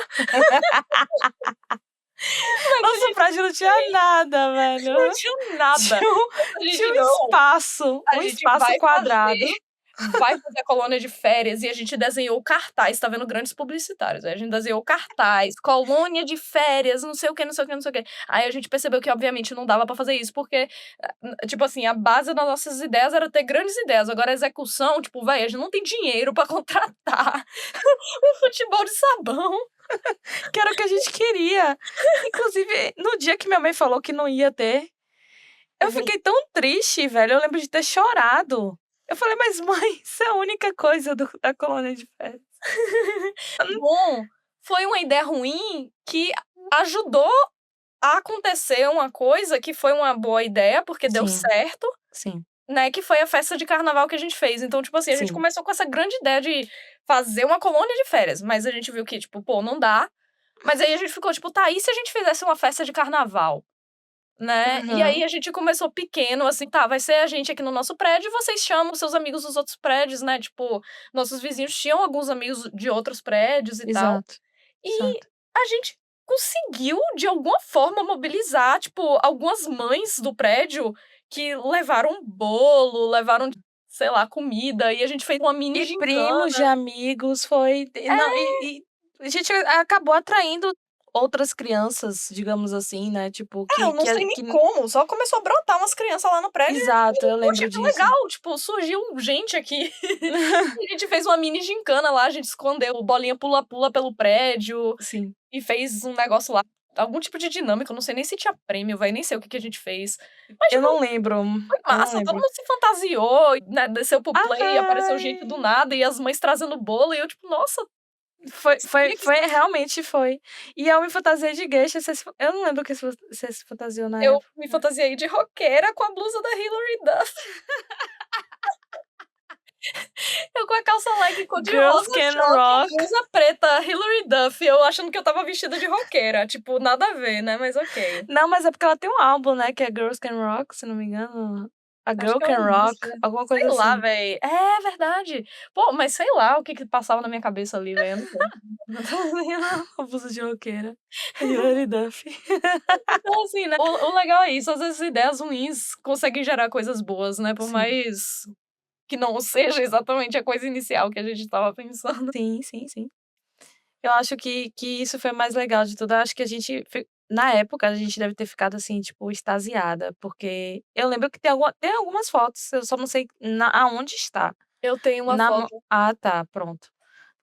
Speaker 1: mas a
Speaker 2: Nosso
Speaker 1: gente
Speaker 2: prédio não tinha nada,
Speaker 1: não
Speaker 2: velho.
Speaker 1: tinha nada.
Speaker 2: Tinha um
Speaker 1: Mas a
Speaker 2: tinha
Speaker 1: gente:
Speaker 2: um
Speaker 1: "Não,
Speaker 2: espaço,
Speaker 1: a
Speaker 2: um
Speaker 1: gente
Speaker 2: espaço
Speaker 1: vai fazer,
Speaker 2: quadrado.
Speaker 1: vai fazer a colônia de férias", e a gente desenhou cartaz, tá vendo, grandes publicitários, aí a gente desenhou cartaz, colônia de férias, não sei o quê, não sei o quê, não sei o quê. Aí a gente percebeu que obviamente não dava pra fazer isso, porque, tipo assim, a base das nossas ideias era ter grandes ideias, agora a execução, tipo, véi, a gente não tem dinheiro pra contratar um futebol de sabão.
Speaker 2: Que era o que a gente queria. Inclusive, no dia que minha mãe falou que não ia ter, eu fiquei tão triste, velho, eu lembro de ter chorado. Eu falei: "Mas mãe, isso é a única coisa da colônia de férias".
Speaker 1: Bom, foi uma ideia ruim que ajudou a acontecer uma coisa que foi uma boa ideia, porque deu
Speaker 2: Sim,
Speaker 1: certo,
Speaker 2: sim,
Speaker 1: né, que foi a festa de carnaval que a gente fez. Então, tipo assim, a gente
Speaker 2: sim.
Speaker 1: começou com essa grande ideia de fazer uma colônia de férias, mas a gente viu que, tipo, pô, não dá. Mas aí a gente ficou tipo: "Tá, e se a gente fizesse uma festa de carnaval?", né. E
Speaker 2: Aham,
Speaker 1: aí a gente começou pequeno, assim: "Tá, vai ser a gente aqui no nosso prédio e vocês chamam os seus amigos dos outros prédios", né, tipo, nossos vizinhos tinham alguns amigos de outros prédios e tal.
Speaker 2: exato,
Speaker 1: E
Speaker 2: exato.
Speaker 1: a gente conseguiu, de alguma forma, mobilizar, tipo, algumas mães do prédio que levaram bolo, levaram, sei lá, comida, e a gente fez uma mini
Speaker 2: E primos de
Speaker 1: gincana.
Speaker 2: amigos, foi e não, e a gente acabou atraindo outras crianças, digamos assim, né, tipo,
Speaker 1: É, eu não sei nem como, só começou a brotar umas crianças lá no prédio e a gente
Speaker 2: exato, eu
Speaker 1: falou: "Poxa,
Speaker 2: lembro
Speaker 1: que
Speaker 2: disso.
Speaker 1: legal", tipo, surgiu gente aqui. E a gente fez uma mini gincana lá, a gente escondeu bolinha pula-pula pelo prédio
Speaker 2: Sim.
Speaker 1: e fez um negócio lá, algum tipo de dinâmica, eu não sei nem se tinha prêmio, velho, nem sei o que que a gente fez. Mas,
Speaker 2: Eu
Speaker 1: tipo,
Speaker 2: não lembro,
Speaker 1: foi
Speaker 2: eu não
Speaker 1: massa, todo
Speaker 2: lembro.
Speaker 1: mundo se fantasiou, né, desceu pro play, apareceu gente do
Speaker 2: Ai,
Speaker 1: nada e as mães trazendo bolo e eu tipo: "Nossa,
Speaker 2: foi foi
Speaker 1: sabia que
Speaker 2: foi realmente foi. E eu me fantasiei de geisha, eu não lembro o que você se fantasiou na
Speaker 1: eu
Speaker 2: época.
Speaker 1: me fantasiei de roqueira com a blusa da Hilary Duff, eu com a calça leg cor de
Speaker 2: Girls
Speaker 1: rosa
Speaker 2: Can
Speaker 1: choque, a
Speaker 2: Rock.
Speaker 1: blusa preta Hilary Duff, eu achando que eu estava vestida de roqueira, tipo, nada a ver, né, mas ok.
Speaker 2: Não, mas é porque ela tem um álbum, né, que é Girls Can Rock, se não me engano. A
Speaker 1: Acho
Speaker 2: Girl
Speaker 1: que é o
Speaker 2: Can
Speaker 1: início,
Speaker 2: Rock,
Speaker 1: né.
Speaker 2: alguma
Speaker 1: Sei
Speaker 2: coisa
Speaker 1: lá,
Speaker 2: assim.
Speaker 1: véi. É verdade. Pô, mas sei lá o que que passava na minha cabeça ali, velho, eu não sei.
Speaker 2: Abuso de roqueira. Hilary Duff.
Speaker 1: Então, assim, né, o legal é isso, às vezes ideias ruins conseguem gerar coisas boas, né, por
Speaker 2: Sim.
Speaker 1: mais que não seja exatamente a coisa inicial que a gente estava pensando.
Speaker 2: Sim, sim, sim. Eu acho que isso foi o mais legal de tudo. Eu acho que a gente na época, a gente deve ter ficado, assim, tipo, extasiada, porque eu lembro que tem algumas fotos, eu só não sei aonde está.
Speaker 1: Eu tenho uma
Speaker 2: Na mão
Speaker 1: foto.
Speaker 2: tá, pronto.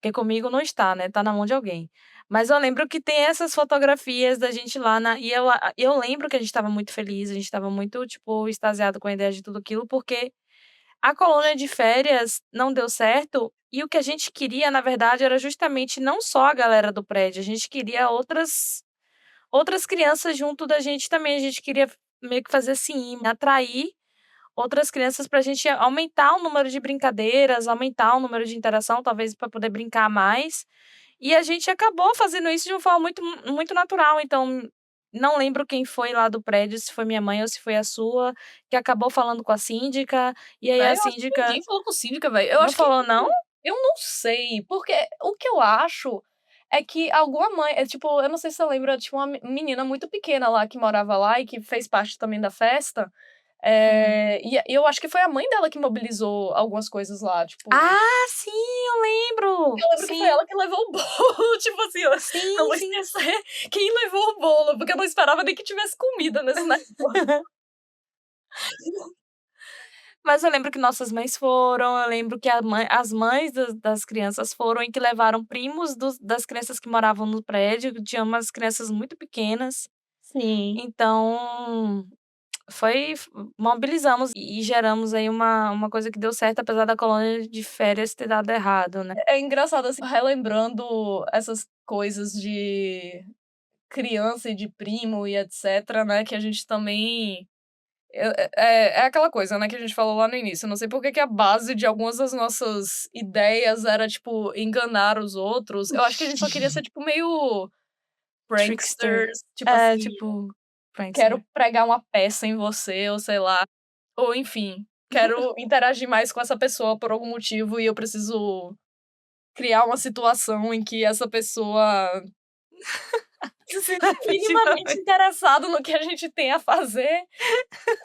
Speaker 2: Porque comigo não está, né, tá na mão de alguém. Mas eu lembro que tem essas fotografias da gente lá e eu lembro que a gente estava muito feliz, a gente estava muito, tipo, extasiado com a ideia de tudo aquilo, porque a colônia de férias não deu certo, e o que a gente queria, na verdade, era justamente não só a galera do prédio, a gente queria outras crianças junto da gente também, a gente queria meio que fazer assim, atrair outras crianças para a gente aumentar o número de brincadeiras, aumentar o número de interação, talvez para poder brincar mais. E a gente acabou fazendo isso de uma forma muito natural, então, não lembro quem foi lá do prédio, se foi minha mãe ou se foi a sua, que acabou falando com a síndica, e aí a
Speaker 1: Véi, eu acho que
Speaker 2: síndica
Speaker 1: ninguém falou com síndica, velho. Eu
Speaker 2: não
Speaker 1: acho que,
Speaker 2: falou não?
Speaker 1: tipo, eu não sei, porque o que eu acho é que alguma mãe tipo, eu não sei se você lembra, tinha uma menina muito pequena lá que morava lá e que fez parte também da festa,
Speaker 2: Uhum.
Speaker 1: e eu acho que foi a mãe dela que mobilizou algumas coisas lá, tipo,
Speaker 2: Ah, sim, eu lembro!
Speaker 1: eu lembro que foi
Speaker 2: Sim,
Speaker 1: ela que levou o bolo, tipo assim, eu não
Speaker 2: sim,
Speaker 1: vou
Speaker 2: sim.
Speaker 1: esquecer quem levou o bolo, porque eu não esperava nem que tivesse comida nesse negócio.
Speaker 2: Mas eu lembro que nossas mães foram, eu lembro que as mães das crianças foram e que levaram primos das crianças que moravam no prédio, que tinha umas crianças muito pequenas,
Speaker 1: Sim.
Speaker 2: então foi mobilizamos e geramos aí uma coisa que deu certo, apesar da colônia de férias ter dado errado, né.
Speaker 1: É engraçado, assim, relembrando essas coisas de criança e de primo e etcétera, né, que a gente também é aquela coisa, né, que a gente falou lá no início, eu não sei por que que a base de algumas das nossas ideias era, tipo, enganar os outros, eu acho que a gente só queria ser, tipo, meio
Speaker 2: Trickster.
Speaker 1: pranksters, tipo
Speaker 2: É,
Speaker 1: assim,
Speaker 2: tipo,
Speaker 1: quero
Speaker 2: prankster.
Speaker 1: pregar uma peça em você ou sei lá, ou enfim, quero interagir mais com essa pessoa por algum motivo e eu preciso criar uma situação em que essa pessoa se sinta minimamente
Speaker 2: Definitivamente.
Speaker 1: interessado no que a gente tem a fazer.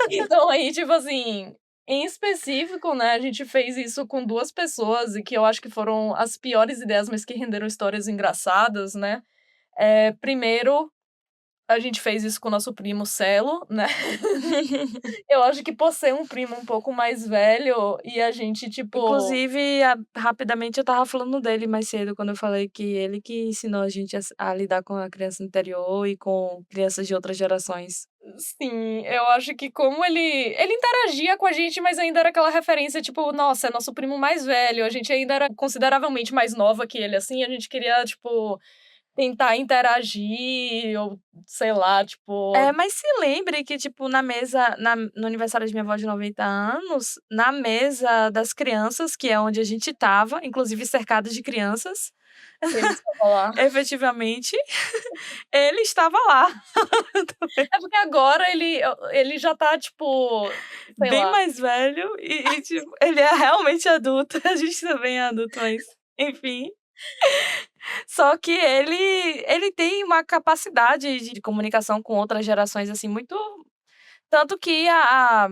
Speaker 1: Então aí, tipo assim, em específico, né, a gente fez isso com 2 pessoas e que eu acho que foram as piores ideias, mas que renderam histórias engraçadas, né. Primeiro, a gente fez isso com o nosso primo Celo, né. Eu acho que por ser um primo um pouco mais velho e a gente, tipo.
Speaker 2: Inclusive, rapidamente eu estava falando dele mais cedo, quando eu falei que ele que ensinou a gente a lidar com a criança interior e com crianças de outras gerações.
Speaker 1: Sim, eu acho que como ele interagia com a gente, mas ainda era aquela referência, tipo, nossa, é nosso primo mais velho, a gente ainda era consideravelmente mais nova que ele, assim, a gente queria, tipo, tentar interagir ou sei lá, tipo.
Speaker 2: É, mas se lembre que, tipo, na mesa no aniversário de minha avó de 90 anos, na mesa das crianças, que é onde a gente estava, inclusive cercado de crianças,
Speaker 1: Ele estava lá.
Speaker 2: efetivamente, ele estava lá.
Speaker 1: É porque agora ele já tá, tipo, sei
Speaker 2: Bem
Speaker 1: lá.
Speaker 2: mais velho tipo, ele é realmente adulto, a gente também é adulto, mas enfim. Só que ele tem uma capacidade de comunicação com outras gerações, assim, muito tanto que a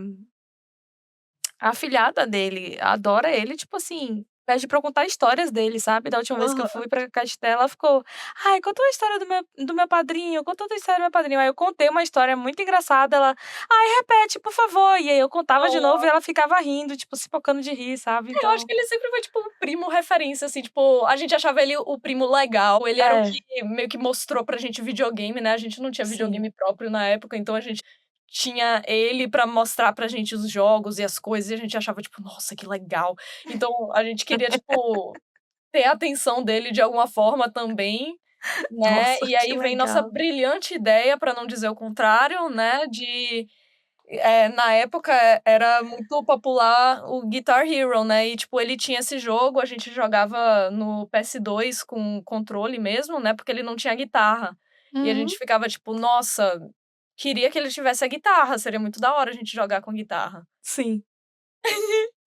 Speaker 2: afilhada dele adora ele, tipo assim, pede pra eu contar histórias dele, sabe. Da última vez que eu
Speaker 1: Aham.
Speaker 2: fui pra Castela, ela ficou: "Ai, conta uma história do meu padrinho, conta outra história do meu padrinho". Aí eu contei uma história muito engraçada, ela: "Ai, repete, por favor". E aí eu contava de novo e ela ficava rindo, tipo, se pocando de rir, sabe.
Speaker 1: Eu acho
Speaker 2: Então
Speaker 1: que ele sempre foi, tipo, um primo referência, assim, tipo, a gente achava ele o primo legal, ele era o
Speaker 2: é,
Speaker 1: que meio que mostrou pra gente videogame, né, a gente não tinha
Speaker 2: sim.
Speaker 1: videogame próprio na época, então a gente tinha ele pra mostrar pra gente os jogos e as coisas, e a gente achava, tipo: "Nossa, que legal". Então a gente queria, tipo, ter a atenção dele de alguma forma também, né,
Speaker 2: Nossa,
Speaker 1: e
Speaker 2: que
Speaker 1: aí vem nossa
Speaker 2: legal.
Speaker 1: brilhante ideia, pra não dizer o contrário, né, na época era muito popular o Guitar Hero, né, e tipo, ele tinha esse jogo, a gente jogava no PS2 com controle mesmo, né, porque ele não tinha guitarra. E a
Speaker 2: Uhum.
Speaker 1: gente ficava tipo: "Nossa", queria que ele tivesse a guitarra, seria muito da hora a gente jogar com guitarra.
Speaker 2: Sim.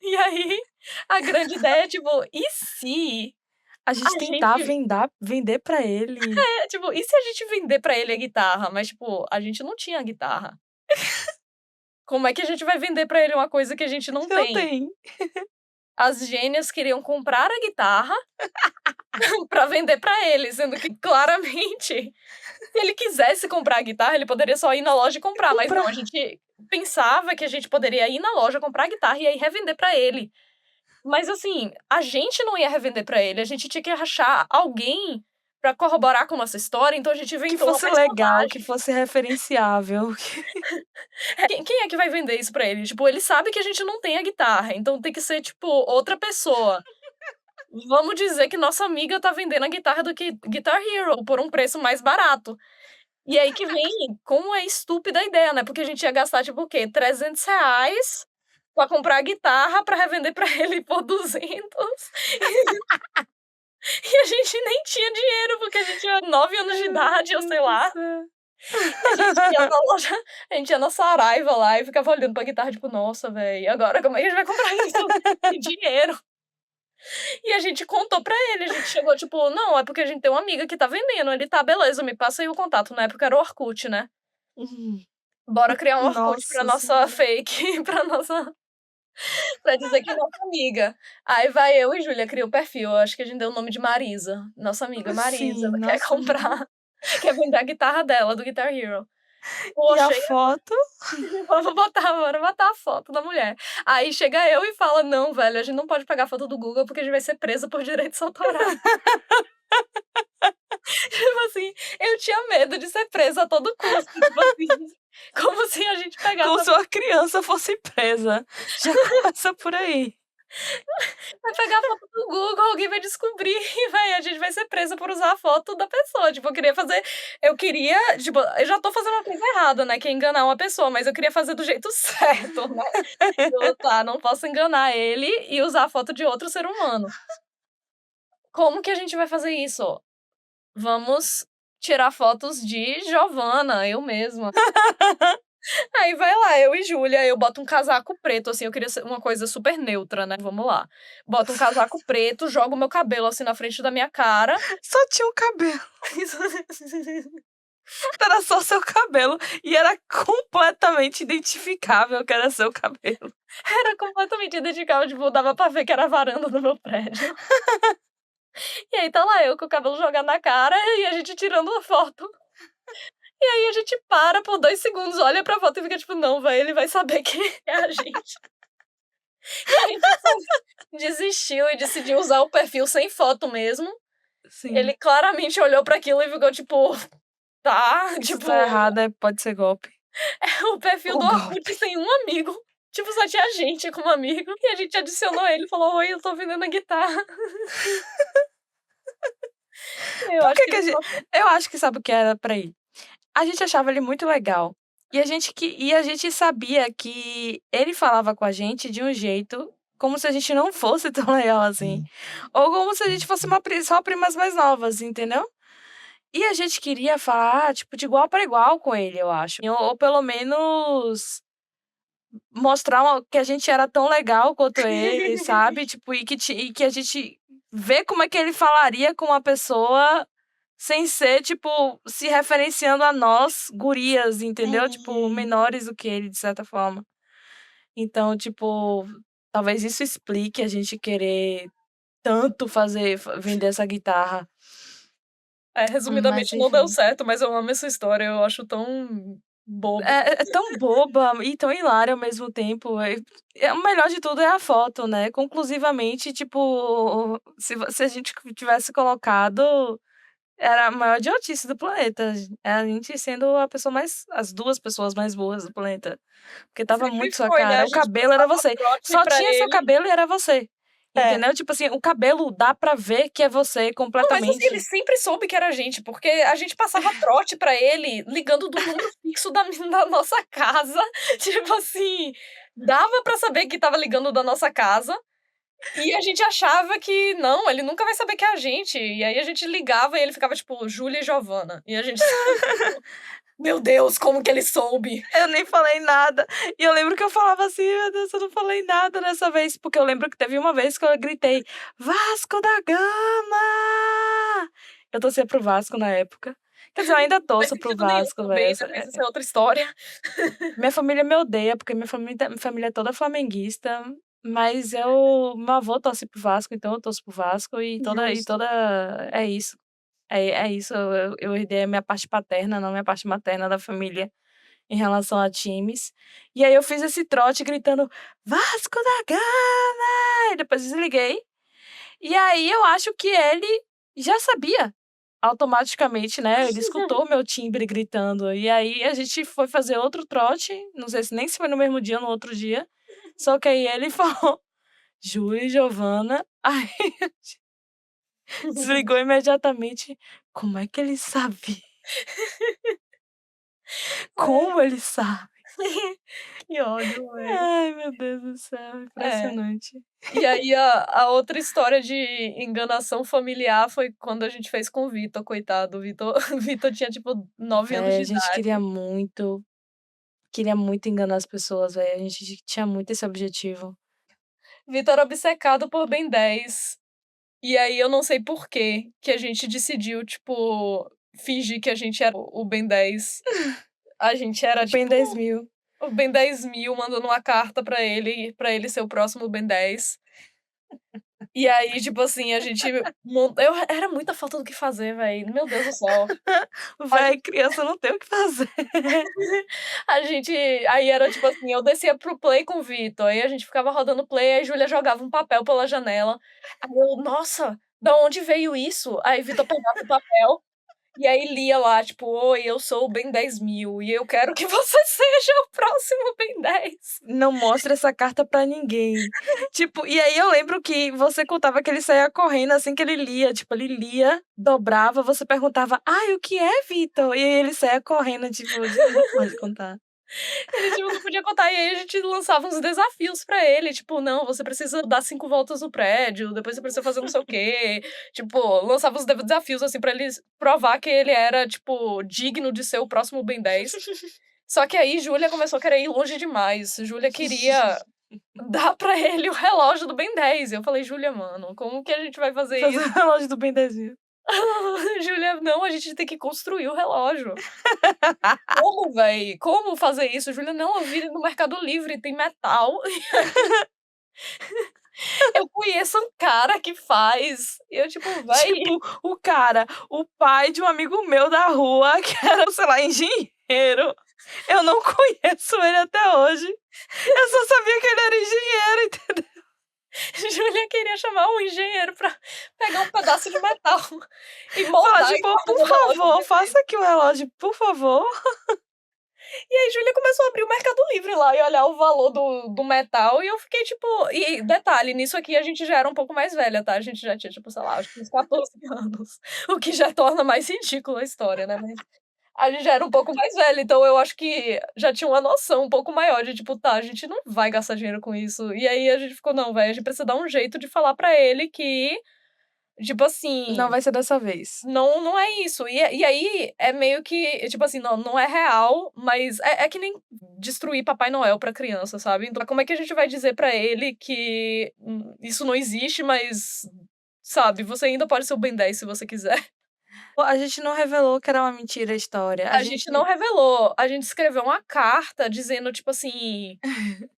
Speaker 1: E aí, a grande ideia é tipo, e se
Speaker 2: A
Speaker 1: a
Speaker 2: gente tentar
Speaker 1: gente
Speaker 2: vender pra ele.
Speaker 1: tipo, e se a gente vender pra ele a guitarra? Mas, tipo, a gente não tinha guitarra. Como é que a gente vai vender pra ele uma coisa que a gente não
Speaker 2: Não
Speaker 1: tem?
Speaker 2: tem.
Speaker 1: As gênias queriam comprar a guitarra pra vender pra ele, sendo que claramente, se ele quisesse comprar a guitarra, ele poderia só ir na loja e comprar, mas não, a gente pensava que a gente poderia ir na loja, comprar a guitarra e aí revender pra ele. Mas assim, a gente não ia revender pra ele, a gente tinha que achar alguém pra corroborar com nossa história, então a gente
Speaker 2: Que
Speaker 1: inventou uma
Speaker 2: fosse legal, que
Speaker 1: personagem.
Speaker 2: fosse referenciável.
Speaker 1: Quem é que vai vender isso pra ele? Tipo, ele sabe que a gente não tem a guitarra, então tem que ser, tipo, outra pessoa. Vamos dizer que nossa amiga tá vendendo a guitarra do Guitar Hero por um preço mais barato. E aí que vem como é estúpida a ideia, né, porque a gente ia gastar, tipo, o quê? R$ 300 pra comprar a guitarra pra revender pra ele por 200. E a gente nem tinha dinheiro, porque a gente tinha 9 anos de idade, ou sei lá. A gente ia na loja, a gente ia na Saraiva lá e ficava olhando pra guitarra, tipo: "Nossa, velho, agora como é que a gente vai comprar isso? Sem dinheiro". E a gente contou pra ele, a gente chegou tipo: "Não, é porque a gente tem uma amiga que tá vendendo". Ele: "Tá, beleza, me passa aí o contato". Na época era o Orkut, né.
Speaker 2: Hum.
Speaker 1: Bora criar um Orkut pra
Speaker 2: Nossa
Speaker 1: nossa
Speaker 2: senhora.
Speaker 1: fake, pra nossa pra dizer que é nossa amiga. Aí vai eu e Júlia, cria o perfil, eu acho que a gente deu o nome de Marisa, nossa amiga Marisa,
Speaker 2: Sim,
Speaker 1: ela quer
Speaker 2: nossa amiga.
Speaker 1: comprar quer vender a guitarra dela, do Guitar Hero.
Speaker 2: E a
Speaker 1: Poxa,
Speaker 2: foto?
Speaker 1: bora botar a foto da mulher. Aí chega eu e fala: "Não, velho, a gente não pode pegar a foto do Google, porque a gente vai ser presa por direitos autorais". Tipo assim, eu tinha medo de ser presa a todo custo, tipo assim, como se a gente
Speaker 2: Como
Speaker 1: pegasse
Speaker 2: se uma criança fosse presa. Já começa por aí.
Speaker 1: vai pegar a foto do Google, alguém vai descobrir e a gente vai ser presa por usar a foto da pessoa, tipo, eu queria, tipo, eu já tô fazendo uma coisa errada, né, que é enganar uma pessoa, mas eu queria fazer do jeito certo, né. Eu, tá, não posso enganar ele e usar a foto de outro ser humano. Como que a gente vai fazer isso? Vamos tirar fotos de Giovana, eu mesma. Aí vai lá, eu e Júlia, eu boto um casaco preto, assim, eu queria ser uma coisa super neutra, né, vamos lá. Boto um casaco preto, jogo meu cabelo, assim, na frente da minha cara.
Speaker 2: Só tinha o cabelo, era só seu cabelo e era completamente identificável que era seu cabelo.
Speaker 1: Era completamente identificável, tipo, dava pra ver que era a varanda do meu prédio. E aí tá lá eu com o cabelo jogado na cara e a gente tirando a foto. E aí a gente para por 2 segundos, olha pra foto e fica tipo: "Não, vai, ele vai saber que é a gente". E a gente desistiu e decidiu usar o perfil sem foto mesmo. Ele
Speaker 2: Sim,
Speaker 1: claramente olhou pra aquilo e ficou tipo: "Tá",
Speaker 2: isso
Speaker 1: tipo,
Speaker 2: tá errado, pode ser golpe.
Speaker 1: é o perfil
Speaker 2: O
Speaker 1: do
Speaker 2: golpe.
Speaker 1: Orkut sem um amigo. Tipo, só tinha a gente como amigo. E a gente adicionou ele e falou: "Oi, eu tô vendendo a guitarra". Eu
Speaker 2: Por
Speaker 1: acho
Speaker 2: que
Speaker 1: que
Speaker 2: que
Speaker 1: ele
Speaker 2: a gen
Speaker 1: ficou
Speaker 2: eu acho que sabe o que era pra ir? A gente achava ele muito legal, e a gente sabia que ele falava com a gente de um jeito como se a gente não fosse tão legal assim, ou como se a gente fosse só primas mais novas, entendeu? E a gente queria falar, tipo, de igual para igual com ele, eu acho. Ou pelo menos mostrar que a gente era tão legal quanto ele, sabe, tipo, e que a gente vê como é que ele falaria com uma pessoa sem ser, tipo, se referenciando a nós gurias, entendeu, tipo,
Speaker 1: Uhum.
Speaker 2: menores do que ele, de certa forma. Então, tipo, talvez isso explique a gente querer tanto vender essa guitarra. Mas
Speaker 1: Resumidamente não deu
Speaker 2: enfim.
Speaker 1: certo, mas eu amo essa história, eu acho tão boba.
Speaker 2: É tão boba e tão hilária ao mesmo tempo, o melhor de tudo é a foto, né, conclusivamente, tipo, se a gente tivesse colocado, era a maior idiotice do planeta, a gente sendo as 2 pessoas mais burras do planeta, porque estava
Speaker 1: Sempre
Speaker 2: muito sua
Speaker 1: foi, né,
Speaker 2: cara,
Speaker 1: a
Speaker 2: o
Speaker 1: gente
Speaker 2: cabelo era
Speaker 1: passava
Speaker 2: você,
Speaker 1: trote
Speaker 2: só
Speaker 1: pra
Speaker 2: tinha seu
Speaker 1: ele.
Speaker 2: cabelo e era você,
Speaker 1: É.
Speaker 2: entendeu, tipo assim, o cabelo dá pra ver que é você
Speaker 1: Não, mas assim, ele
Speaker 2: completamente.
Speaker 1: sempre soube que era a gente, porque a gente passava trote pra ele ligando do número fixo da nossa casa, tipo assim, dava pra saber que estava ligando da nossa casa, e a gente achava que não, ele nunca vai saber que é a gente, e aí a gente ligava e ele ficava tipo: "Júlia e Giovana", e a gente Meu Deus, como que ele soube?
Speaker 2: Eu nem falei nada. E eu lembro que eu falava assim: "Meu Deus, eu não falei nada dessa vez", porque eu lembro que teve uma vez que eu gritei: "Vasco da Gama!". Eu torcia para o Vasco na época. Quer dizer, eu ainda
Speaker 1: Não faz
Speaker 2: torço para o
Speaker 1: sentido nenhum
Speaker 2: Vasco,
Speaker 1: também,
Speaker 2: velho.
Speaker 1: né, mas isso é outra história.
Speaker 2: Minha família me odeia, porque minha família é toda flamenguista, mas meu avô torce para o Vasco, então eu torço para o Vasco
Speaker 1: Justo.
Speaker 2: é isso. É isso, eu herdei a minha parte paterna, não minha parte materna da família em relação a times. E aí eu fiz esse trote gritando: "Vasco da Gama!", e depois desliguei. E aí eu acho que ele já sabia, automaticamente, né, ele escutou o meu timbre gritando, e aí a gente foi fazer outro trote, não sei se foi no mesmo dia ou no outro dia, só que aí ele falou: "Júlia e Giovana", aí desligou imediatamente. Como é que ele sabia? Como ele sabe?
Speaker 1: Que ódio, velho.
Speaker 2: Ai, meu Deus do céu,
Speaker 1: É.
Speaker 2: impressionante.
Speaker 1: E aí a outra história de enganação familiar foi quando a gente fez com o Vitor, coitado. O Vitor o Vitor tinha, tipo, 9 anos
Speaker 2: Véi,
Speaker 1: de
Speaker 2: a gente
Speaker 1: idade.
Speaker 2: queria muito enganar as pessoas, velho, a gente tinha muito esse objetivo.
Speaker 1: Vitor era obcecado por Ben 10. E aí eu não sei por quê que a gente decidiu, tipo, fingir que a gente era o Ben 10. A gente era,
Speaker 2: O Ben
Speaker 1: tipo,
Speaker 2: 10.000.
Speaker 1: o Ben 10.000 mandando uma carta pra ele ser o próximo Ben 10. E aí, tipo assim, a gente era muita falta do que fazer, velho. Meu Deus do céu. A
Speaker 2: Véi, criança não tem o que fazer.
Speaker 1: A gente aí era tipo assim, eu descia para o play com o Vitor, aí a gente ficava rodando play, aí Júlia jogava um papel pela janela, aí eu: "Nossa, da onde veio isso?". Aí Vitor pegava o papel, e aí lia lá, tipo: "Oi, eu sou o Ben 10.000 e eu quero que você seja o próximo Ben 10".
Speaker 2: Não mostra essa carta pra ninguém. Tipo, e aí eu lembro que você contava que ele saía correndo assim que ele lia, tipo, ele lia, dobrava, você perguntava: "Ai, o que é, Vitor?", e aí ele saía correndo, tipo, não pode contar.
Speaker 1: Ele, tipo, não podia contar, e aí a gente lançava uns desafios pra ele, tipo: "Não, você precisa dar 5 voltas no prédio, depois você precisa fazer não sei o quê". Tipo, lançava uns desafios, assim, pra ele provar que ele era, tipo, digno de ser o próximo Ben 10. Só que aí Júlia começou a querer ir longe demais. Júlia queria dar pra ele o relógio do Ben 10. Eu falei: "Júlia, mano, como que a gente vai fazer
Speaker 2: Fazer
Speaker 1: isso?".
Speaker 2: o relógio do Ben 10.000.
Speaker 1: Júlia: "Não, a gente tem que construir o relógio". "Como, véi? Como fazer isso?". Júlia: "Não, eu vi no Mercado Livre, tem metal". Eu conheço um cara que faz. E eu tipo: "Véi".
Speaker 2: Tipo, o pai de um amigo meu da rua que era, sei lá, engenheiro. Eu não conheço ele até hoje. Eu só sabia que ele era engenheiro, entendeu?
Speaker 1: Júlia queria chamar um engenheiro pra pegar um pedaço de metal e
Speaker 2: Falar
Speaker 1: moldar em
Speaker 2: tipo:
Speaker 1: forma
Speaker 2: "Por
Speaker 1: do relógio do
Speaker 2: favor,
Speaker 1: bebê.
Speaker 2: faça aqui o relógio, por favor".
Speaker 1: E aí Júlia começou a abrir o Mercado Livre lá e olhar o valor do metal, e eu fiquei tipo e detalhe, nisso aqui a gente já era um pouco mais velha, tá, a gente já tinha tipo, sei lá, acho que uns 14 anos, o que já torna mais ridícula a história, né, mas a gente já era um pouco mais velha, então eu acho que já tinha uma noção um pouco maior de tipo: "Tá, a gente não vai gastar dinheiro com isso". E aí a gente ficou: "Não, véi, a gente precisa dar um jeito de falar pra ele que, tipo
Speaker 2: Não
Speaker 1: assim,
Speaker 2: vai ser dessa vez.
Speaker 1: não é isso". E aí é meio que, tipo assim, não é real, mas é que nem destruir Papai Noel pra criança, sabe. Então como é que a gente vai dizer pra ele que, isso não existe, mas, sabe, você ainda pode ser o Ben 10 se você quiser.
Speaker 2: Pô, a gente não revelou que era uma mentira a história, a
Speaker 1: A
Speaker 2: gente
Speaker 1: gente não revelou, a gente escreveu uma carta dizendo, tipo assim: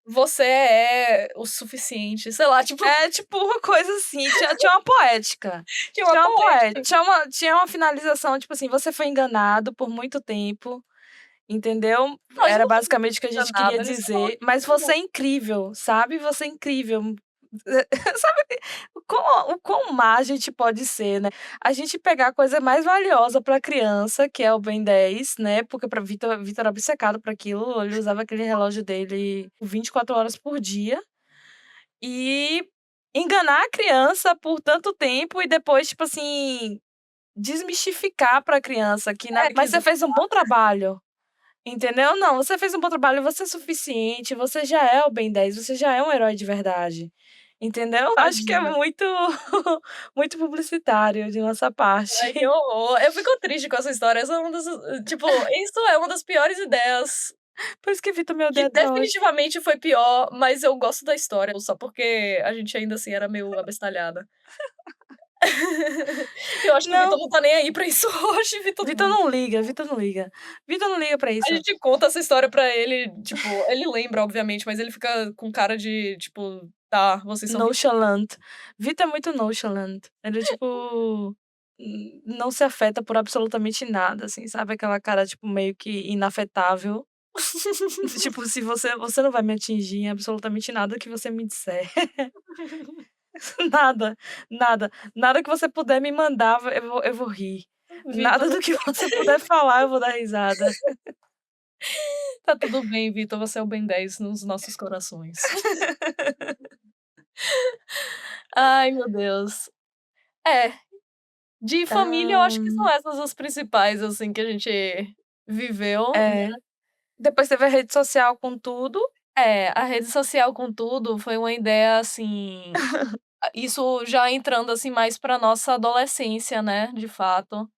Speaker 1: "Você é o suficiente", sei lá, tipo,
Speaker 2: é tipo uma coisa assim, tinha uma poética,
Speaker 1: tinha uma poética.
Speaker 2: tinha uma finalização, tipo assim: "Você foi enganado por muito tempo", entendeu?
Speaker 1: Não, a gente
Speaker 2: Era
Speaker 1: não foi
Speaker 2: basicamente o que a gente queria
Speaker 1: enganado, ele só falou
Speaker 2: dizer,
Speaker 1: que
Speaker 2: mas você é incrível, sabe, você é incrível. Sabe o quão má a gente pode ser, né. A gente pegar a coisa mais valiosa pra criança, que é o Ben 10, né, porque para Vitor era obcecado por aquilo, ele usava aquele relógio dele 24 horas por dia, e enganar a criança por tanto tempo e depois, tipo assim, desmistificar pra criança que na
Speaker 1: que
Speaker 2: "Mas você fez um bom trabalho", entendeu? "Não, você fez um bom trabalho, você é suficiente, você já é o Ben 10, você já é um herói de verdade". entendeu? Acho que é
Speaker 1: Tadinha.
Speaker 2: muito muito publicitário de nossa parte.
Speaker 1: Ai, que horror. Eu fico triste com essa história, essa é uma das tipo, isso é uma das piores ideias,
Speaker 2: Por isso que Vitor me
Speaker 1: que
Speaker 2: odeia até hoje.
Speaker 1: definitivamente foi pior, mas eu gosto da história, só porque a gente ainda assim era meio abestalhada. Eu acho que o
Speaker 2: Não,
Speaker 1: Vitor não tá nem aí pra isso hoje, Vitor
Speaker 2: Vitor não liga, Vitor não liga. Vitor não liga pra
Speaker 1: a
Speaker 2: isso.
Speaker 1: gente conta essa história pra ele, tipo, ele lembra obviamente, mas ele fica com cara de, tipo: "Tá, vocês são ridículos".
Speaker 2: Nonchalant. Vitor é muito nonchalant. Ele, tipo, não se afeta por absolutamente nada, assim, sabe aquela cara, tipo, meio que inafetável. Tipo, se você não vai me atingir em absolutamente nada que você me disser. Nada, nada. Nada que você puder me mandar, eu vou rir.
Speaker 1: Vitor,
Speaker 2: Nada do que você puder falar, eu vou dar risada.
Speaker 1: tá tudo bem, Vitor, você é o Ben 10 nos nossos corações. Ai, meu Deus. É, de família eu acho que são
Speaker 2: Hã,
Speaker 1: essas as principais, assim, que a gente viveu, né.
Speaker 2: é. Depois teve a rede social com tudo.
Speaker 1: É, a rede social com tudo foi uma ideia, assim, isso já entrando, assim, mais pra nossa adolescência, né, de fato,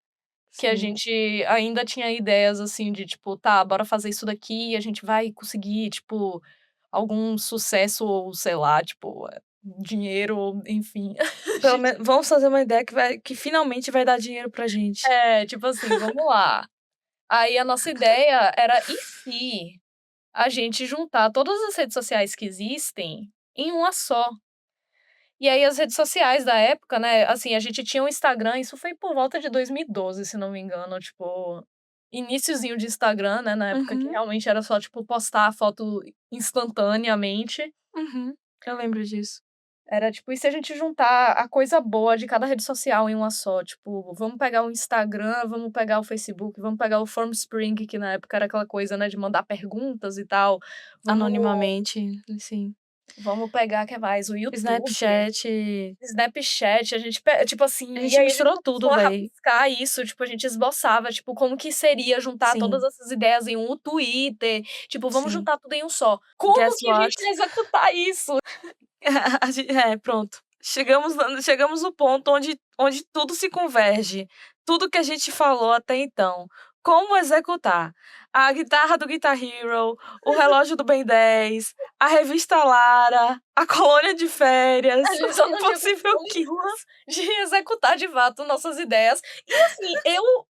Speaker 1: que a
Speaker 2: Sim.
Speaker 1: gente ainda tinha ideias, assim, de tipo: "Tá, bora fazer isso daqui e a gente vai conseguir, tipo, algum sucesso ou sei lá, tipo, dinheiro", enfim. A
Speaker 2: Pelo
Speaker 1: gente
Speaker 2: menos vamos fazer uma ideia que finalmente vai dar dinheiro pra gente.
Speaker 1: é, tipo assim, vamos lá. Aí a nossa ideia era: "E se a gente juntar todas as redes sociais que existem em uma só?". E aí as redes sociais da época, né, assim, a gente tinha um Instagram, isso foi por volta de 2012, se não me engano, tipo, iniciozinho de Instagram, né, na época que
Speaker 2: Uhum,
Speaker 1: realmente era só, tipo, postar a foto instantaneamente.
Speaker 2: uhum. Eu lembro disso.
Speaker 1: Era tipo, e se a gente juntar a coisa boa de cada rede social em uma só? Tipo, vamos pegar o Instagram, vamos pegar o Facebook, vamos pegar o Formspring, que na época era aquela coisa, né, de mandar perguntas e tal. Vamos
Speaker 2: Anonimamente, sim.
Speaker 1: vamos pegar, que mais? O YouTube,
Speaker 2: Snapchat,
Speaker 1: Snapchat, a gente pe tipo
Speaker 2: a
Speaker 1: assim, e
Speaker 2: gente
Speaker 1: aí a gente
Speaker 2: misturou tudo,
Speaker 1: começou a
Speaker 2: véi.
Speaker 1: rabiscar isso, tipo, a gente esboçava, tipo, como que seria juntar todas
Speaker 2: Sim,
Speaker 1: essas ideias em um, o Twitter, tipo, vamos
Speaker 2: sim.
Speaker 1: juntar tudo em um só. Como
Speaker 2: Guess
Speaker 1: que a gente
Speaker 2: what?
Speaker 1: ia executar isso?
Speaker 2: Pronto. Chegamos no ponto onde tudo se converge. Tudo que a gente falou até então. Como executar? A guitarra do Guitar Hero, o relógio do Ben 10, a revista Lara, a colônia de
Speaker 1: A
Speaker 2: férias,
Speaker 1: gente só não tinha
Speaker 2: Impossível
Speaker 1: condição nenhuma
Speaker 2: Kids.
Speaker 1: de executar de fato nossas ideias. E assim, eu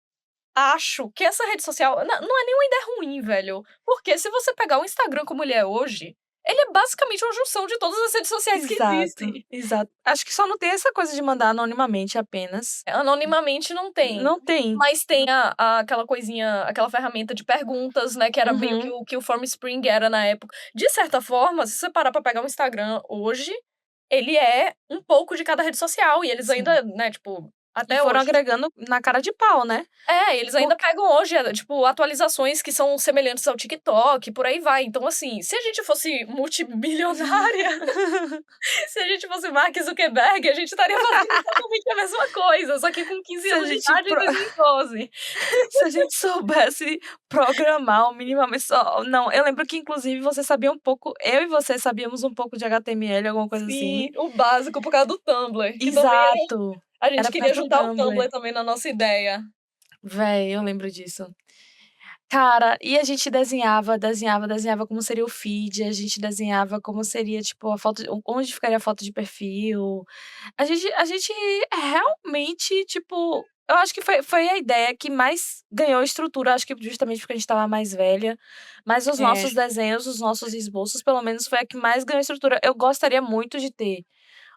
Speaker 1: acho que essa rede social não é nem uma ideia ruim, velho, porque se você pegar o Instagram como ele é hoje, ele é basicamente uma junção de todas as redes sociais que
Speaker 2: Exato,
Speaker 1: existem.
Speaker 2: exato. Acho que só não tem essa coisa de mandar anonimamente apenas.
Speaker 1: Anonimamente não tem,
Speaker 2: Não tem.
Speaker 1: mas tem aquela coisinha, aquela ferramenta de perguntas, né, que era meio que
Speaker 2: Uhum,
Speaker 1: o Formspring era na época. De certa forma, se você parar pra pegar o Instagram hoje, ele é um pouco de cada rede social e eles
Speaker 2: sim.
Speaker 1: ainda, né, tipo,
Speaker 2: E
Speaker 1: até
Speaker 2: foram
Speaker 1: hoje
Speaker 2: agregando na cara de pau, né.
Speaker 1: é, eles ainda
Speaker 2: Porque
Speaker 1: pegam hoje, tipo, atualizações que são semelhantes ao TikTok, por aí vai. Então, assim, se a gente fosse multibilionária, se a gente fosse Mark Zuckerberg, a gente estaria fazendo exatamente a mesma coisa, só que com 15
Speaker 2: se a
Speaker 1: anos de
Speaker 2: gente
Speaker 1: idade em 2012.
Speaker 2: se a gente soubesse programar o minimamente só não, eu lembro que inclusive você sabia um pouco eu e você sabíamos um pouco de HTML, alguma coisa assim.
Speaker 1: Sim, o básico por causa do Tumblr, que também
Speaker 2: Exato,
Speaker 1: a gente
Speaker 2: era por
Speaker 1: queria
Speaker 2: causa do
Speaker 1: juntar o
Speaker 2: Tumblr.
Speaker 1: Tumblr também na nossa ideia.
Speaker 2: Véi, eu lembro disso. Cara, e a gente desenhava como seria o feed, a gente desenhava como seria, tipo, a foto onde ficaria a foto de perfil. A gente realmente, tipo, eu acho que foi a ideia que mais ganhou estrutura, acho que justamente porque a gente estava mais velha, mas os
Speaker 1: É.
Speaker 2: nossos desenhos, os nossos esboços, pelo menos foi a que mais ganhou estrutura. Eu gostaria muito de ter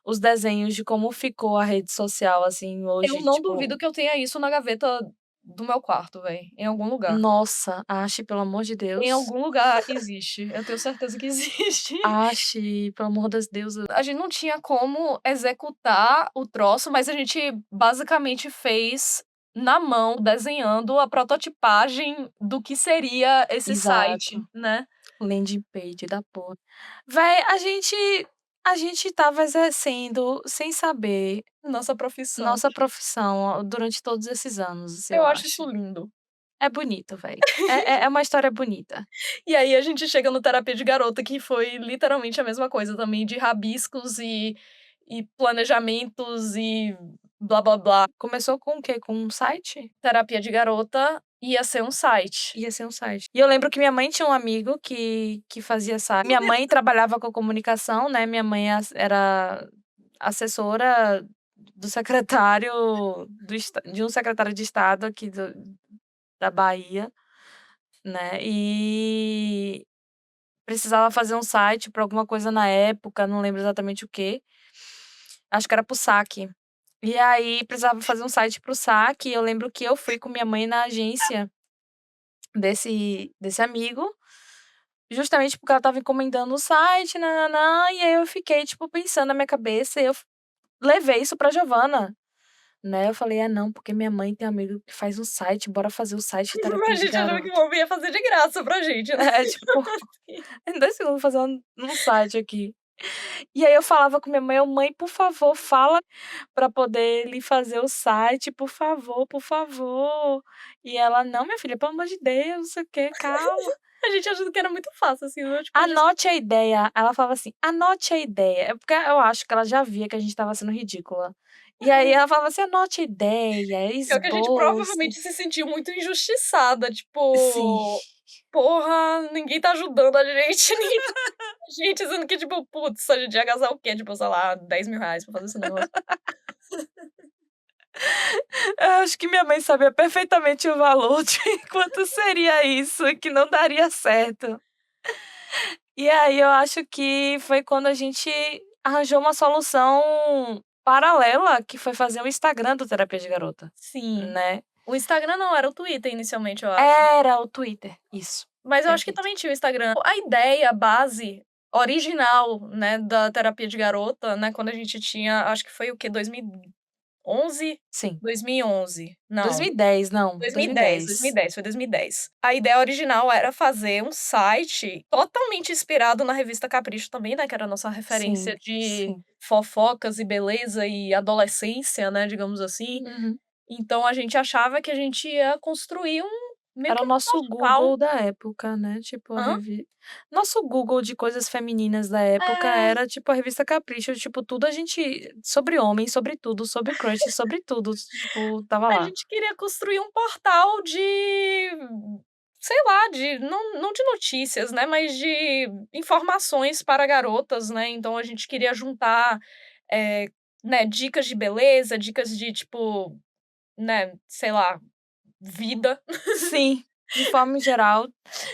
Speaker 2: os desenhos de como ficou a rede social, assim,
Speaker 1: Eu
Speaker 2: hoje,
Speaker 1: não
Speaker 2: tipo,
Speaker 1: duvido que eu tenha isso na gaveta do meu quarto, velho, em algum lugar.
Speaker 2: nossa, ache, pelo amor de
Speaker 1: Em
Speaker 2: Deus.
Speaker 1: algum lugar existe, eu tenho certeza que existe.
Speaker 2: Ache, pelo amor das deusas.
Speaker 1: A gente não tinha como executar o troço, mas a gente basicamente fez na mão, desenhando a prototipagem do que seria esse
Speaker 2: Exato.
Speaker 1: site, né.
Speaker 2: Landing page da porra. Véi, a gente estava exercendo, sem saber,
Speaker 1: Nossa profissão.
Speaker 2: nossa profissão durante todos esses anos, assim,
Speaker 1: Eu
Speaker 2: eu
Speaker 1: acho
Speaker 2: acho.
Speaker 1: isso lindo.
Speaker 2: É bonito, velho. É uma história bonita.
Speaker 1: E aí a gente chega no Terapia de Garota, que foi literalmente a mesma coisa também, de rabiscos e planejamentos e blá-blá-blá.
Speaker 2: Começou com o quê? Com um site?
Speaker 1: Terapia de Garota ia ser um site.
Speaker 2: Ia ser um site. E eu lembro que minha mãe tinha um amigo que fazia site. Minha mãe trabalhava com comunicação, né, minha mãe era assessora do secretário de um secretário de estado aqui da Bahia, né, e precisava fazer um site para alguma coisa na época, não lembro exatamente o quê. Acho que era para o saque. E aí precisava fazer um site para o saque, e eu lembro que eu fui com minha mãe na agência desse amigo, justamente porque ela estava encomendando o site, nã-nã-nã, e aí eu fiquei, tipo, pensando na minha cabeça, e eu levei isso pra Giovana, né, eu falei: "Ah, não, porque minha mãe tem um amigo que faz um site, bora fazer o site de
Speaker 1: A
Speaker 2: terapia de
Speaker 1: gente achava que o
Speaker 2: garota".
Speaker 1: povo ia fazer de graça pra gente, né.
Speaker 2: É, tipo, em 2 segundos vou fazer um site aqui. E aí eu falava com minha mãe: "Ô mãe, por favor, fala pra poder lhe fazer o site, por favor, por favor". E ela: "Não, minha filha, pelo amor de Deus, não sei o quê, calma".
Speaker 1: A gente achando que era muito fácil, assim, né, tipo, a gente
Speaker 2: "Anote a ideia", ela falava assim: "Anote a ideia", é porque eu acho que ela já via que a gente estava sendo ridícula. E aí ela falava assim: "Anote a ideia,
Speaker 1: pior que a gente
Speaker 2: esboce".
Speaker 1: provavelmente se sentiu muito injustiçada,
Speaker 2: Sim.
Speaker 1: tipo: "Porra, ninguém tá ajudando a gente, ninguém tá a gente", sendo que, tipo, putz, a gente ia gastar o quê? Tipo, sei lá, R$10.000 pra fazer esse negócio.
Speaker 2: Eu acho que minha mãe sabia perfeitamente o valor de quanto seria isso e que não daria certo. E aí eu acho que foi quando a gente arranjou uma solução paralela, que foi fazer o Instagram do Terapia de Garota,
Speaker 1: Sim.
Speaker 2: né.
Speaker 1: O Instagram não, era o Twitter inicialmente, eu acho.
Speaker 2: Era o Twitter, isso,
Speaker 1: Mas eu acho que
Speaker 2: perfeito.
Speaker 1: também tinha o Instagram. A ideia, a base original, né, da terapia de garota, né, quando a gente tinha, acho que foi o quê? 2011?
Speaker 2: Sim.
Speaker 1: 2011. Não,
Speaker 2: 2010, não,
Speaker 1: 2010,
Speaker 2: 2010.
Speaker 1: 2010, foi 2010. A ideia original era fazer um site totalmente inspirado na revista Capricho também, né, que era a nossa referência
Speaker 2: Sim,
Speaker 1: de
Speaker 2: sim.
Speaker 1: fofocas e beleza e adolescência, né, digamos assim.
Speaker 2: Uhum.
Speaker 1: Então a gente achava que a gente ia construir meio
Speaker 2: Era
Speaker 1: que
Speaker 2: o
Speaker 1: um
Speaker 2: nosso
Speaker 1: portal.
Speaker 2: Google da época, né, tipo a
Speaker 1: Hã?
Speaker 2: nosso Google de coisas femininas da época
Speaker 1: É.
Speaker 2: era, tipo, a revista Capricho, tipo, tudo a gente sobre homem, sobre tudo, sobre crush, sobre tudo, tipo, tava
Speaker 1: A
Speaker 2: lá.
Speaker 1: gente queria construir um portal de, sei lá, de não de notícias, né, mas de informações para garotas, né, então a gente queria juntar, eh, né, dicas de beleza, dicas de tipo, né, sei lá, vida,
Speaker 2: Sim, de forma geral,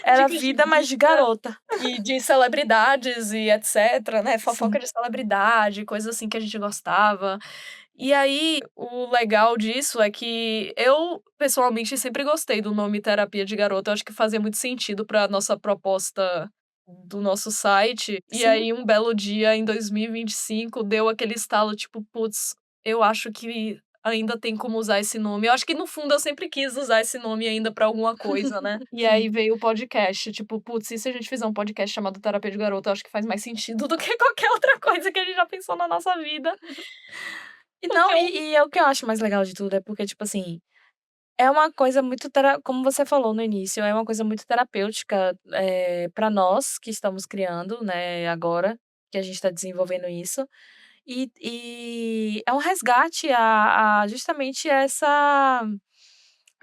Speaker 2: era
Speaker 1: dicas de
Speaker 2: vida, mas de
Speaker 1: vida
Speaker 2: garota.
Speaker 1: e de celebridades e etcétera, né, fofoca
Speaker 2: Sim,
Speaker 1: de celebridade, coisas assim que a gente gostava. E aí, o legal disso é que eu, pessoalmente, sempre gostei do nome Terapia de Garota, eu acho que fazia muito sentido pra nossa proposta do nosso site. E
Speaker 2: sim.
Speaker 1: aí, um belo dia em 2025 deu aquele estalo, tipo: "Putz, eu acho que ainda tem como usar esse nome". Eu acho que no fundo eu sempre quis usar esse nome ainda pra alguma coisa, né. E aí
Speaker 2: Sim.
Speaker 1: veio o podcast, tipo: "Putz, e se a gente fizer um podcast chamado Terapia de Garota?". Eu acho que faz mais sentido do que qualquer outra coisa que a gente já pensou na nossa vida.
Speaker 2: E
Speaker 1: Porque
Speaker 2: não,
Speaker 1: é um
Speaker 2: e é o que eu acho mais legal de tudo, é porque, tipo assim, é uma coisa muito como você falou no início, é uma coisa muito terapêutica, pra nós que estamos criando, né, agora, que a gente tá desenvolvendo isso. E é um resgate a justamente a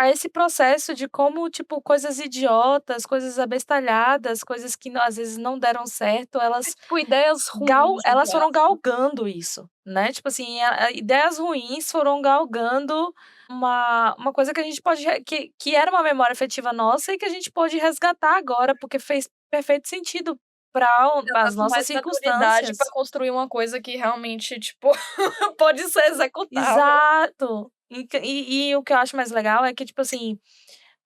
Speaker 2: esse processo de como, tipo, coisas idiotas, coisas abestalhadas, coisas que às vezes não deram certo,
Speaker 1: tipo ideias ruins,
Speaker 2: elas
Speaker 1: entre
Speaker 2: foram
Speaker 1: aspas.
Speaker 2: galgando isso, né, tipo assim, ideias ruins foram galgando uma coisa que a gente pode que era uma memória afetiva nossa e que a gente pode resgatar agora, porque fez perfeito sentido para
Speaker 1: Já tá
Speaker 2: as
Speaker 1: com
Speaker 2: nossas
Speaker 1: mais maturidade pra
Speaker 2: circunstâncias.
Speaker 1: construir uma coisa que realmente, tipo, pode ser executável.
Speaker 2: Exato. E o que eu acho mais legal é que, tipo assim,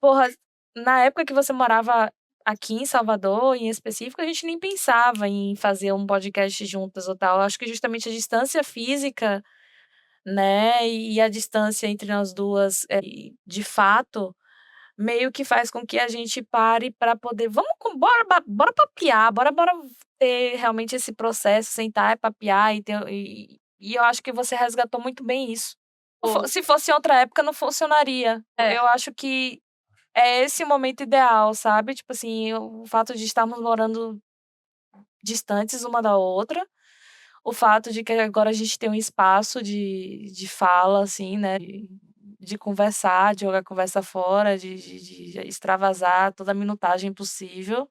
Speaker 2: porra, na época que você morava aqui em Salvador, em específico, a gente nem pensava em fazer um podcast juntas ou tal. Eu acho que justamente a distância física, né, e a distância entre nós duas, de fato, meio que faz com que a gente pare para poder bora papear, bora ter realmente esse processo, sentar e papear e eu acho que você resgatou muito bem isso.
Speaker 1: Pô,
Speaker 2: Se fosse em outra época não funcionaria.
Speaker 1: é,
Speaker 2: Eu acho que é esse o momento ideal, sabe, tipo assim, o fato de estarmos morando distantes uma da outra, o fato de que agora a gente tem um espaço de fala, assim, né, de conversar, de jogar a conversa fora, de extravasar toda a minutagem possível,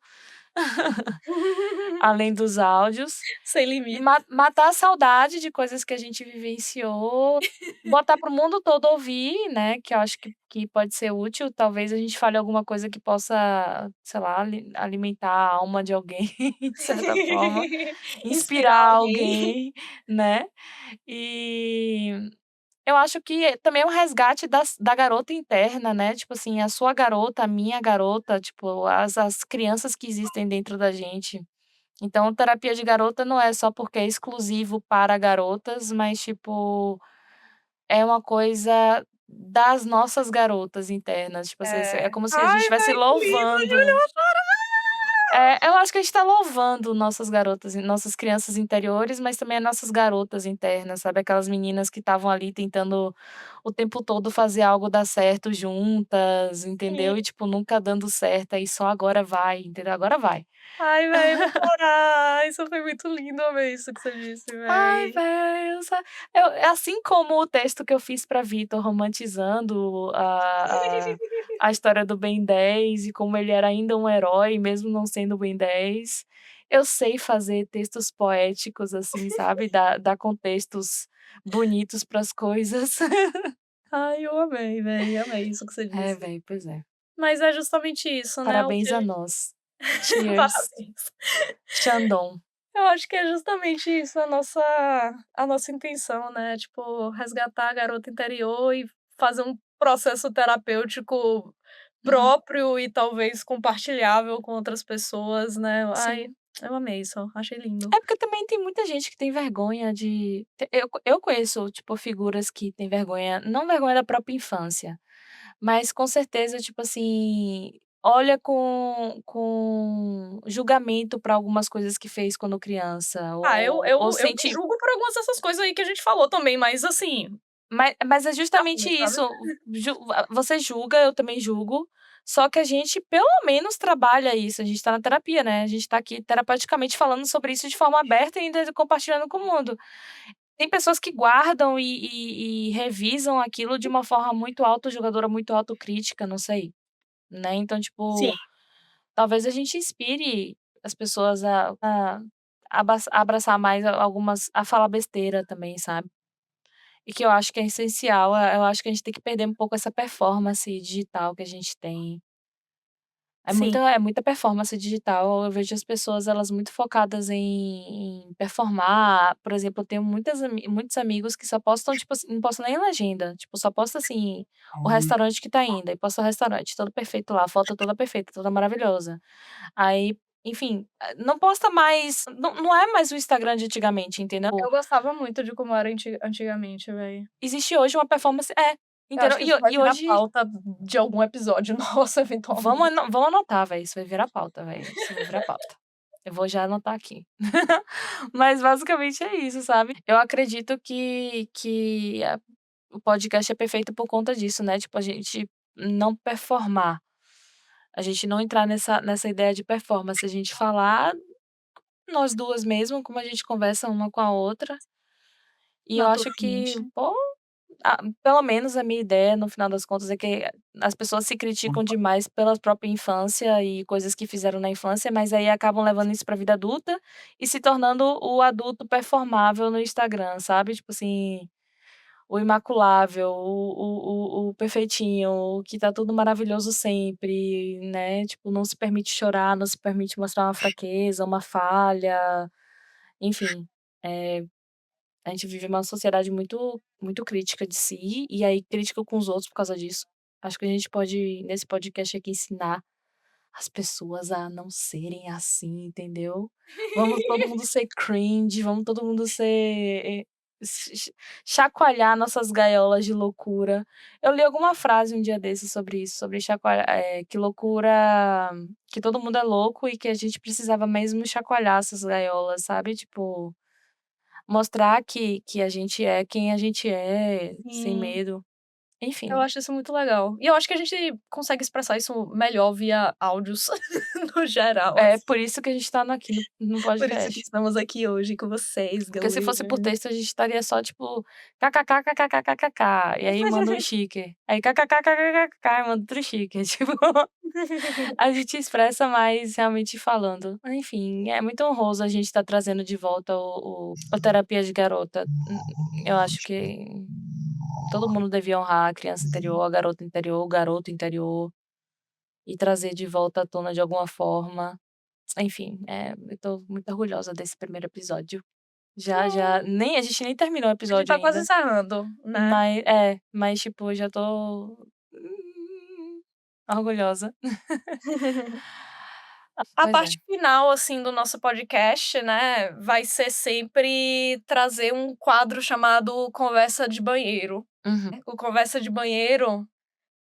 Speaker 2: além dos áudios.
Speaker 1: Sem
Speaker 2: E
Speaker 1: limites.
Speaker 2: matar a saudade de coisas que a gente vivenciou, botar para o mundo todo ouvir, né, que eu acho que pode ser útil, talvez a gente fale alguma coisa que possa, sei lá, alimentar a alma de alguém, de certa forma, inspirar
Speaker 1: Inspirar alguém.
Speaker 2: alguém, né. E eu acho que também é um resgate da garota interna, né, tipo assim, a sua garota, a minha garota, tipo, as crianças que existem dentro da gente. Então, terapia de garota não é só porque é exclusivo para garotas, mas, tipo, é uma coisa das nossas garotas internas, tipo assim, é
Speaker 1: É.
Speaker 2: como se a gente
Speaker 1: Ai,
Speaker 2: estivesse
Speaker 1: véi, que lindo, Júlia, eu
Speaker 2: louvando.
Speaker 1: vou chorar.
Speaker 2: Eu acho que a gente tá louvando nossas garotas nossas crianças interiores, mas também as nossas garotas internas, sabe, aquelas meninas que estavam ali tentando o tempo todo fazer algo dar certo juntas,
Speaker 1: Sim.
Speaker 2: entendeu, e, tipo, nunca dando certo, aí só agora vai, entendeu, agora vai.
Speaker 1: Ai, véi, eu vou chorar. Isso foi muito lindo, amei isso que você disse,
Speaker 2: Ai,
Speaker 1: véi.
Speaker 2: velho, assim como o texto que eu fiz para Vitor romantizando a história do Ben 10 e como ele era ainda um herói, mesmo não sendo o Ben 10, eu sei fazer textos poéticos, assim, sabe, dar contextos bonitos para as coisas.
Speaker 1: Ai, eu amei, véi, amei isso que você
Speaker 2: É,
Speaker 1: disse.
Speaker 2: velho, pois é.
Speaker 1: Mas é justamente isso, né, o que
Speaker 2: Parabéns
Speaker 1: a
Speaker 2: a
Speaker 1: gente
Speaker 2: nós. Cheers.
Speaker 1: parabéns.
Speaker 2: Shandong.
Speaker 1: Eu acho que é justamente isso a nossa intenção, né, tipo, resgatar a garota interior e fazer um processo terapêutico
Speaker 2: Uhum.
Speaker 1: próprio e talvez compartilhável com outras pessoas, né. Ai,
Speaker 2: Sim.
Speaker 1: eu amei isso, achei lindo.
Speaker 2: É porque também tem muita gente que tem vergonha de eu conheço, tipo, figuras que têm vergonha não vergonha da própria infância, mas com certeza, tipo assim, olha com julgamento para algumas coisas que fez quando criança,
Speaker 1: Ah, eu
Speaker 2: ou
Speaker 1: eu eu me
Speaker 2: sente
Speaker 1: julgo por algumas dessas coisas aí que a gente falou também, mas assim,
Speaker 2: mas é justamente
Speaker 1: assim, sabe.
Speaker 2: isso, você julga, eu também julgo, só que a gente pelo menos trabalha isso, a gente tá na terapia, né, a gente tá aqui terapeuticamente falando sobre isso de forma aberta e ainda compartilhando com o mundo. Tem pessoas que guardam e revisam aquilo de uma forma muito autojulgadora, muito autocrítica, não sei, né, então,
Speaker 1: Sim.
Speaker 2: tipo, talvez a gente inspire as pessoas a abraçar mais algumas a falar besteira também, sabe. E que eu acho que é essencial, eu acho que a gente tem que perder um pouco essa performance digital que a gente tem.
Speaker 1: Sim,
Speaker 2: É muita performance digital, eu vejo as pessoas elas muito focadas em performar, por exemplo, eu tenho muitos amigos que só postam, tipo assim, não postam nem legenda, tipo, só posta, assim, o restaurante que tá indo, aí posta o restaurante todo perfeito lá, a foto toda perfeita, toda maravilhosa. Aí, enfim, não posta mais não é mais o Instagram de antigamente, entendeu?
Speaker 1: eu gostava muito de como era antigamente, velho.
Speaker 2: Existe hoje uma performance
Speaker 1: Eu acho
Speaker 2: entendeu?
Speaker 1: que isso vai
Speaker 2: E
Speaker 1: virar
Speaker 2: hoje
Speaker 1: pauta de algum episódio nosso, eventualmente.
Speaker 2: vamos anotar, velho, isso vai virar pauta, velho, isso vai virar pauta. Eu vou já anotar aqui. Mas basicamente é isso, sabe. Eu acredito que o podcast é perfeito por conta disso, né, tipo, a gente não performar, a gente não entrar nessa ideia de performance, a gente falar nós duas mesmo, como a gente conversa uma com a outra, e eu acho que,
Speaker 1: Naturalmente.
Speaker 2: pô, pelo menos a minha ideia no final das contas é que as pessoas se criticam demais pela própria infância e coisas que fizeram na infância, mas aí acabam levando isso pra vida adulta e se tornando o adulto performável no Instagram, sabe, tipo assim, o imaculável, o perfeitinho, o que tá tudo maravilhoso sempre, né, tipo, não se permite chorar, não se permite mostrar uma fraqueza, uma falha, enfim, eh a gente vive uma sociedade muito crítica de si, e aí crítica com os outros por causa disso. Acho que a gente pode, nesse podcast aqui, ensinar as pessoas a não serem assim, entendeu. Vamos todo mundo ser cringe, vamos todo mundo ser chacoalhar nossas gaiolas de loucura. Eu li alguma frase um dia desses sobre isso, sobre que loucura que todo mundo é louco e que a gente precisava mesmo chacoalhar essas gaiolas, sabe, tipo mostrar que a gente é quem a gente é, sem
Speaker 1: Sim.
Speaker 2: medo. Enfim.
Speaker 1: Eu acho isso muito legal. E eu acho que a gente consegue expressar isso melhor via áudios, no geral,
Speaker 2: É
Speaker 1: assim.
Speaker 2: por isso que a gente tá aqui no
Speaker 1: Por isso que
Speaker 2: podcast.
Speaker 1: estamos aqui hoje com vocês,
Speaker 2: Porque se fosse por
Speaker 1: galera.
Speaker 2: texto, a gente estaria só tipo kkk, kkkkk, e aí manda um sticker. Aí kkk, kkkkk, e manda outro sticker. Tipo, a gente expressa mais realmente falando. Enfim, é muito honroso a gente estar trazendo de volta o Terapia de Garota. Eu acho que todo mundo devia honrar a criança interior, a garota interior, o garoto interior, e trazer de volta à tona de alguma forma. Enfim, eu tô muito orgulhosa desse primeiro episódio. Já
Speaker 1: Hum,
Speaker 2: nem a gente nem terminou o
Speaker 1: a gente
Speaker 2: episódio
Speaker 1: tá quase
Speaker 2: ainda,
Speaker 1: encerrando, né.
Speaker 2: mas tipo, eu já tô, orgulhosa.
Speaker 1: A
Speaker 2: Pois é.
Speaker 1: parte final, assim, do nosso podcast, né, vai ser sempre trazer um quadro chamado Conversa de Banheiro.
Speaker 2: Uhum.
Speaker 1: O Conversa de Banheiro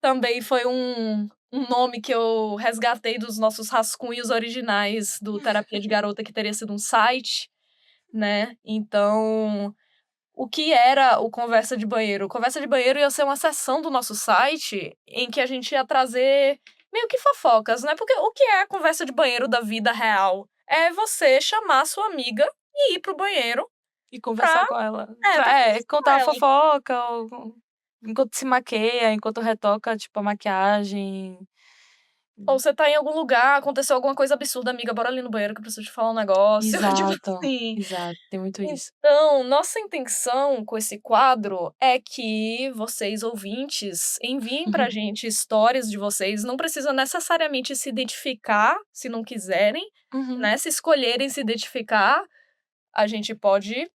Speaker 1: também foi um nome que eu resgatei dos nossos rascunhos originais do Terapia de Garota, que teria sido um site, né. Então, o que era o Conversa de Banheiro? O Conversa de Banheiro ia ser uma seção do nosso site em que a gente ia trazer meio que fofocas, né, porque o que é a conversa de banheiro da vida real? É você chamar sua amiga e ir para o banheiro
Speaker 2: E
Speaker 1: pra
Speaker 2: conversar com ela,
Speaker 1: pra conversar com
Speaker 2: contar a
Speaker 1: ela.
Speaker 2: fofoca ou enquanto se maqueia, enquanto retoca, tipo, a maquiagem.
Speaker 1: Ou você tá em algum lugar, aconteceu alguma coisa absurda: "Amiga, bora ali no banheiro que eu preciso te falar um negócio", tipo
Speaker 2: Exato,
Speaker 1: assim.
Speaker 2: exato, tem muito isso.
Speaker 1: Então, nossa intenção com esse quadro é que vocês, ouvintes, enviem pra gente histórias de vocês, não precisa necessariamente se identificar, se não quiserem,
Speaker 2: Uhum.
Speaker 1: né, se escolherem se identificar, a gente pode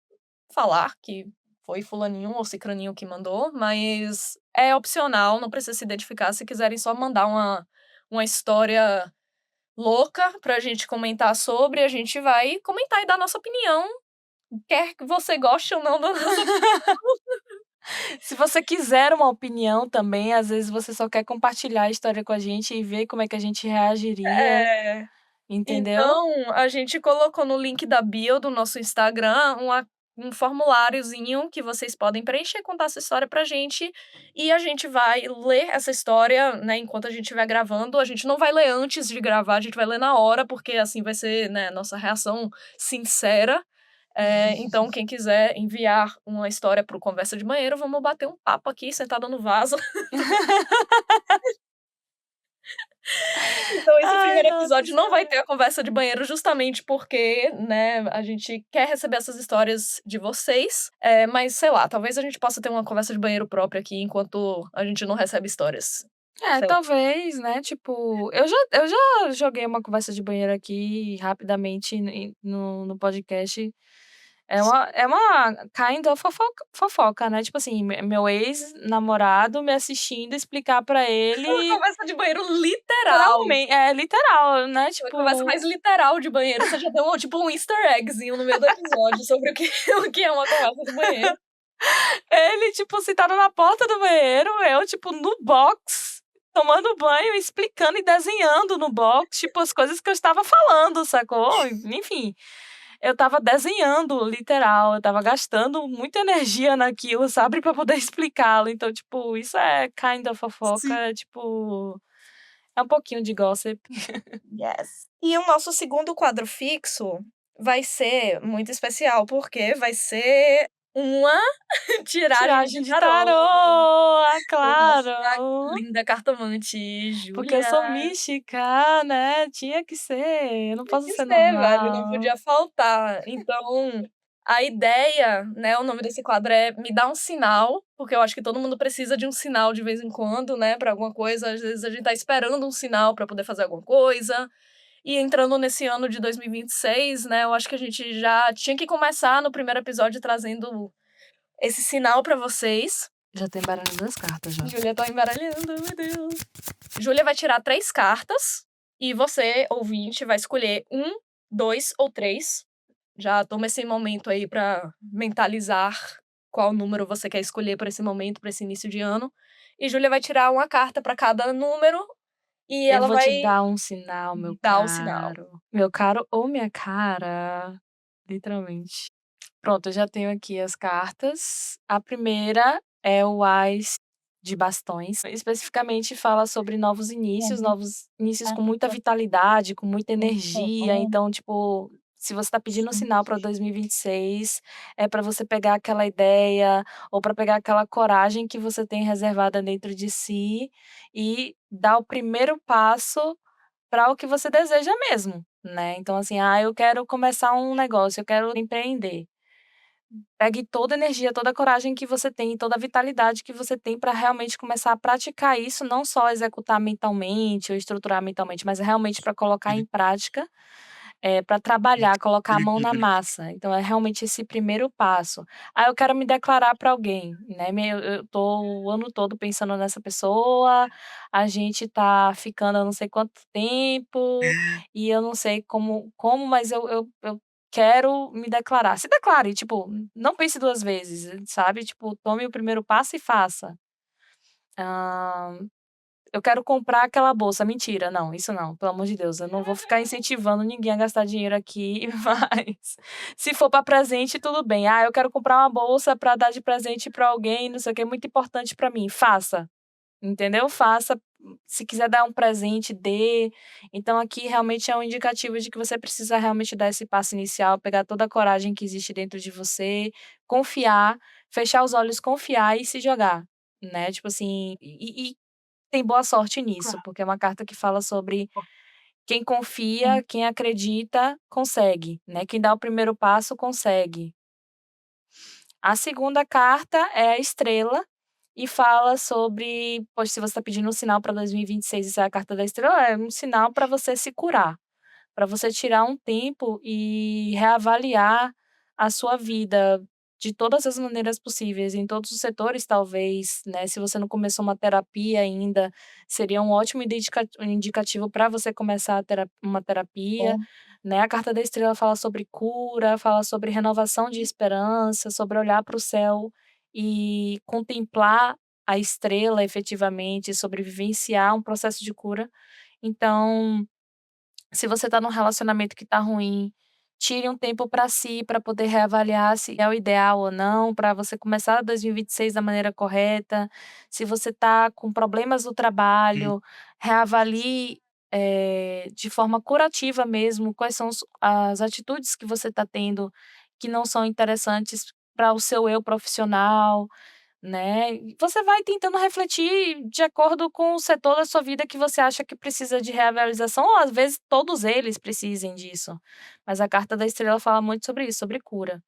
Speaker 1: falar que foi fulaninho ou cicraninho que mandou, mas é opcional, não precisa se identificar, se quiserem só mandar uma história louca pra gente comentar sobre, a gente vai comentar e dar nossa opinião, quer que você goste ou não da nossa
Speaker 2: Se você quiser uma opinião também, às vezes você só quer compartilhar a história com a gente e ver como é que a gente reagiria,
Speaker 1: é.
Speaker 2: entendeu?
Speaker 1: Então, a gente colocou no link da bio do nosso Instagram um formuláriozinho que vocês podem preencher, contar essa história pra gente, e a gente vai ler essa história, né, enquanto a gente estiver gravando. A gente não vai ler antes de gravar, a gente vai ler na hora, porque assim vai ser, né, nossa reação sincera. Então quem quiser enviar uma história para o Conversa de Banheiro, vamos bater um papo aqui sentada no vaso. Então esse
Speaker 2: Ai,
Speaker 1: primeiro
Speaker 2: nossa
Speaker 1: episódio não vai
Speaker 2: senhora.
Speaker 1: ter a conversa de banheiro, justamente porque, né, a gente quer receber essas histórias de vocês, mas sei lá, talvez a gente possa ter uma conversa de banheiro própria aqui enquanto a gente não recebe histórias.
Speaker 2: É,
Speaker 1: Sei lá.
Speaker 2: talvez, né, tipo, eu já joguei uma conversa de banheiro aqui rapidamente no podcast. É uma kind of fofoca, né, tipo assim, meu ex-namorado me assistindo explicar pra
Speaker 1: Uma
Speaker 2: ele
Speaker 1: conversa de banheiro literal,
Speaker 2: literal, né,
Speaker 1: uma conversa
Speaker 2: tipo,
Speaker 1: mais literal de banheiro, você já deu tipo um easter eggzinho no meio do episódio sobre o que o que é uma conversa de banheiro.
Speaker 2: ele, tipo, sentado na porta do banheiro, eu, tipo, no box, tomando banho, explicando e desenhando no box, tipo, as coisas que eu estava falando, sacou? Enfim. Eu estava desenhando, literal, eu estava gastando muita energia naquilo, sabe, pra poder explicá-lo. Então, tipo, isso é kind of fofoca,
Speaker 1: Sim.
Speaker 2: tipo, é um pouquinho de gossip.
Speaker 1: Yes. E o nosso segundo quadro fixo vai ser muito especial, porque vai ser uma tiragem
Speaker 2: Tiragem
Speaker 1: de
Speaker 2: de tarô,
Speaker 1: tarô com nossa
Speaker 2: claro,
Speaker 1: linda cartomante
Speaker 2: porque eu
Speaker 1: Júlia.
Speaker 2: sou mística, né, tinha que ser, eu não
Speaker 1: Tem
Speaker 2: posso
Speaker 1: que
Speaker 2: ser
Speaker 1: ser, velho, não
Speaker 2: normal.
Speaker 1: podia faltar. Então, a ideia, né, o nome desse quadro é "Me dá um sinal", porque eu acho que todo mundo precisa de um sinal de vez em quando, né, pra alguma coisa. Às vezes a gente tá esperando um sinal pra poder fazer alguma coisa. E entrando nesse ano de 2026, né, eu acho que a gente já tinha que começar no primeiro episódio trazendo esse sinal pra vocês.
Speaker 2: Já tô embaralhando as cartas já.
Speaker 1: Júlia tá embaralhando, meu Deus. Júlia vai tirar 3 cartas e você, ouvinte, vai escolher um, 2 ou 3. Já toma esse momento aí pra mentalizar qual número você quer escolher pra esse momento, pra esse início de ano. E Júlia vai tirar uma carta pra cada número e
Speaker 2: Eu
Speaker 1: ela
Speaker 2: vou te
Speaker 1: vai
Speaker 2: dar um sinal, meu
Speaker 1: dar o sinal.
Speaker 2: caro. Meu caro ou minha cara, literalmente. Pronto, eu já tenho aqui as cartas. A primeira é o Ás de bastões. Especificamente fala sobre novos inícios com muita
Speaker 3: Uhum.
Speaker 2: vitalidade, com muita energia. Então, tipo, se você tá pedindo um sinal para 2026, é para você pegar aquela ideia ou para pegar aquela coragem que você tem reservada dentro de si e dar o primeiro passo para o que você deseja mesmo, né. Então, assim: "Ah, eu quero começar um negócio, eu quero empreender". Pegue toda a energia, toda a coragem que você tem, toda a vitalidade que você tem para realmente começar a praticar isso, não só executar mentalmente ou estruturar mentalmente, mas realmente para colocar em prática, pra trabalhar, colocar a mão na massa. Então é realmente esse primeiro passo. "Ah, eu quero me declarar para alguém", né, eu tô o ano todo pensando nessa pessoa, a gente tá ficando há não sei quanto tempo, e eu não sei como, mas eu quero me declarar. Se declare, tipo, não pense 2 vezes, sabe, tipo, tome o primeiro passo e faça. Hã eu quero comprar aquela bolsa, mentira, não, isso não, pelo amor de Deus, eu não vou ficar incentivando ninguém a gastar dinheiro aqui, mas se for para presente, tudo bem. "Ah, eu quero comprar uma bolsa para dar de presente para alguém, não sei o quê, muito importante para mim", faça, entendeu? Faça, se quiser dar um presente, dê. Então aqui realmente é um indicativo de que você precisa realmente dar esse passo inicial, pegar toda a coragem que existe dentro de você, confiar, fechar os olhos, confiar e se jogar, né, tipo assim, e tem boa sorte nisso, porque é uma carta que fala sobre quem confia, quem acredita, consegue, né, quem dá o primeiro passo consegue. A segunda carta é a estrela e fala sobre, poxa, se você está pedindo um sinal para 2026 e sai a carta da estrela, é um sinal para você se curar, para você tirar um tempo e reavaliar a sua vida de todas as maneiras possíveis, em todos os setores talvez, né, se você não começou uma terapia ainda, seria um ótimo indicativo para você começar uma terapia, né. A carta da estrela fala sobre cura, fala sobre renovação de esperança, sobre olhar para o céu e contemplar a estrela efetivamente, sobre vivenciar um processo de cura. Então se você está num relacionamento que está ruim, tire um tempo para si, para poder reavaliar se é o ideal ou não, para você começar 2026 da maneira correta. Se você está com problemas no trabalho, reavalie, de forma curativa mesmo, quais são as atitudes que você está tendo que não são interessantes para o seu eu profissional. Né, e você vai tentando refletir de acordo com o setor da sua vida que você acha que precisa de reavaliação ou às vezes todos eles precisem disso, mas a carta da estrela fala muito sobre isso, sobre cura.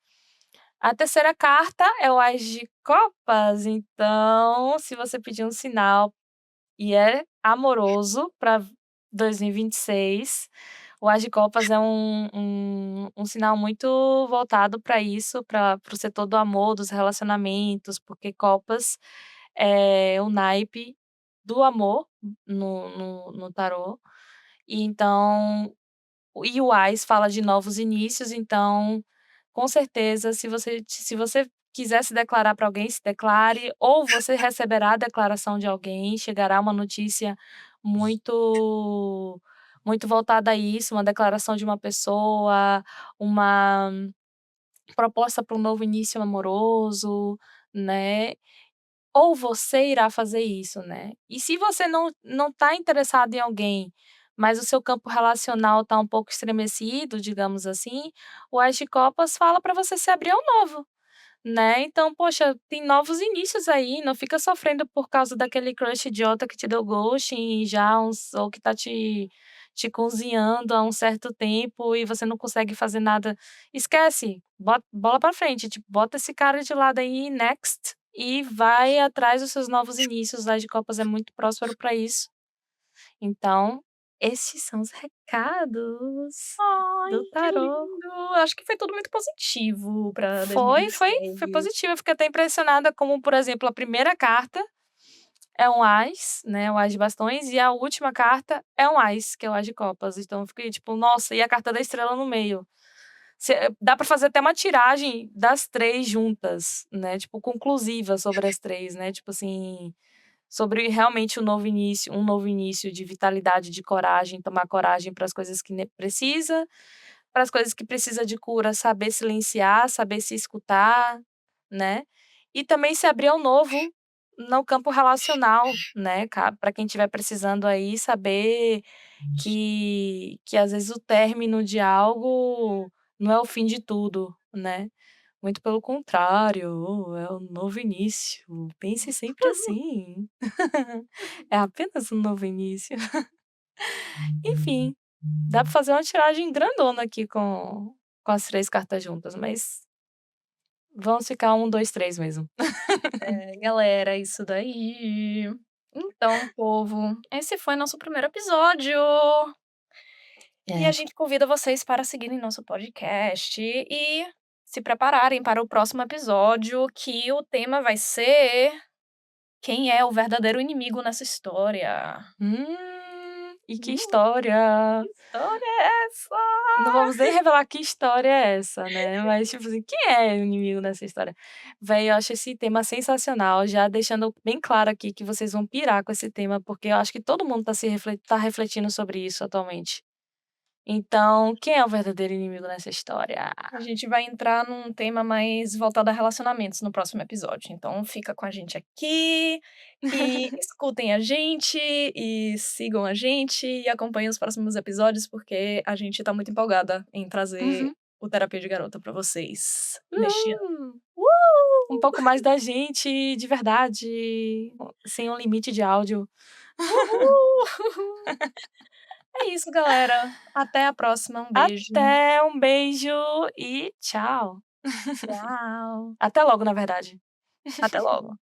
Speaker 2: A terceira carta é o Ás de copas, então se você pedir um sinal e é amoroso para 2026. O As de Copas é um sinal muito voltado para isso, para o setor do amor, dos relacionamentos, porque Copas é o naipe do amor no tarô. E então o Ás fala de novos inícios, então, com certeza, se você quiser se declarar para alguém, se declare, ou você receberá a declaração de alguém, chegará uma notícia muito muito voltada a isso, uma declaração de uma pessoa, uma proposta para um novo início amoroso, né. Ou você irá fazer isso, né. E se você não está interessado em alguém, mas o seu campo relacional está um pouco estremecido, digamos assim, o Ás de copas fala para você se abrir ao novo, né. Então, poxa, tem novos inícios aí, não fica sofrendo por causa daquele crush idiota que te deu ghosting já há uns ou que tá te cozinhando há um certo tempo e você não consegue fazer nada. Esquece, bola pra frente, tipo, bota esse cara de lado aí, next, e vai atrás dos seus novos inícios. O As de copas é muito próspero para isso. Então, esses são os recados
Speaker 1: Ai,
Speaker 2: do
Speaker 1: que
Speaker 2: tarô.
Speaker 1: lindo! Acho que foi tudo muito positivo pra
Speaker 2: Foi
Speaker 1: 2026.
Speaker 2: positivo, eu fiquei até impressionada como, por exemplo, a primeira carta é um Ás, né, o Ás de bastões, e a última carta é um Ás, que é o Ás de copas. Então eu fiquei tipo: "Nossa", e a carta da estrela no meio. Dá pra fazer até uma tiragem das 3 juntas, né, tipo, conclusiva sobre as 3, né, tipo assim, sobre realmente um novo início de vitalidade, de coragem, tomar coragem para as coisas que precisa, para as coisas que precisa de cura, saber silenciar, saber se escutar, né. E também se abrir ao novo, no campo relacional, né, para quem estiver precisando aí saber que às vezes o término de algo não é o fim de tudo, né. Muito pelo contrário, é um novo início, pense sempre assim. É apenas um novo início. Enfim, dá pra fazer uma tiragem grandona aqui com as 3 cartas juntas, mas vamos ficar 1, 2, 3 mesmo.
Speaker 1: É, galera, isso daí. Então, povo, esse foi nosso primeiro episódio. E a
Speaker 2: É.
Speaker 1: gente convida vocês para seguirem nosso podcast e se prepararem para o próximo episódio, que o tema vai ser: quem é o verdadeiro inimigo nessa história?
Speaker 2: E que
Speaker 1: Uh,
Speaker 2: história!
Speaker 1: que história é
Speaker 2: Não
Speaker 1: essa?
Speaker 2: vamos nem revelar que história é essa, né, mas, tipo assim, quem é o inimigo nessa história? Véi, eu acho esse tema sensacional, já deixando bem claro aqui que vocês vão pirar com esse tema, porque eu acho que todo mundo tá refletindo sobre isso atualmente. Então, quem é o verdadeiro inimigo nessa história?
Speaker 1: A gente vai entrar num tema mais voltado a relacionamentos no próximo episódio, então fica com a gente aqui, e escutem a gente, e sigam a gente, e acompanhem os próximos episódios, porque a gente tá muito empolgada em trazer
Speaker 2: Uhum.
Speaker 1: o Terapia de Garota pra vocês neste ano.
Speaker 2: Uhul. Um
Speaker 1: Uh!
Speaker 2: pouco mais da gente de verdade, sem um limite de áudio.
Speaker 1: Uhul! É isso, galera. Até a próxima. Um beijo.
Speaker 2: Até, um beijo e tchau.
Speaker 1: Tchau.
Speaker 2: Até logo, na verdade.
Speaker 1: Até logo.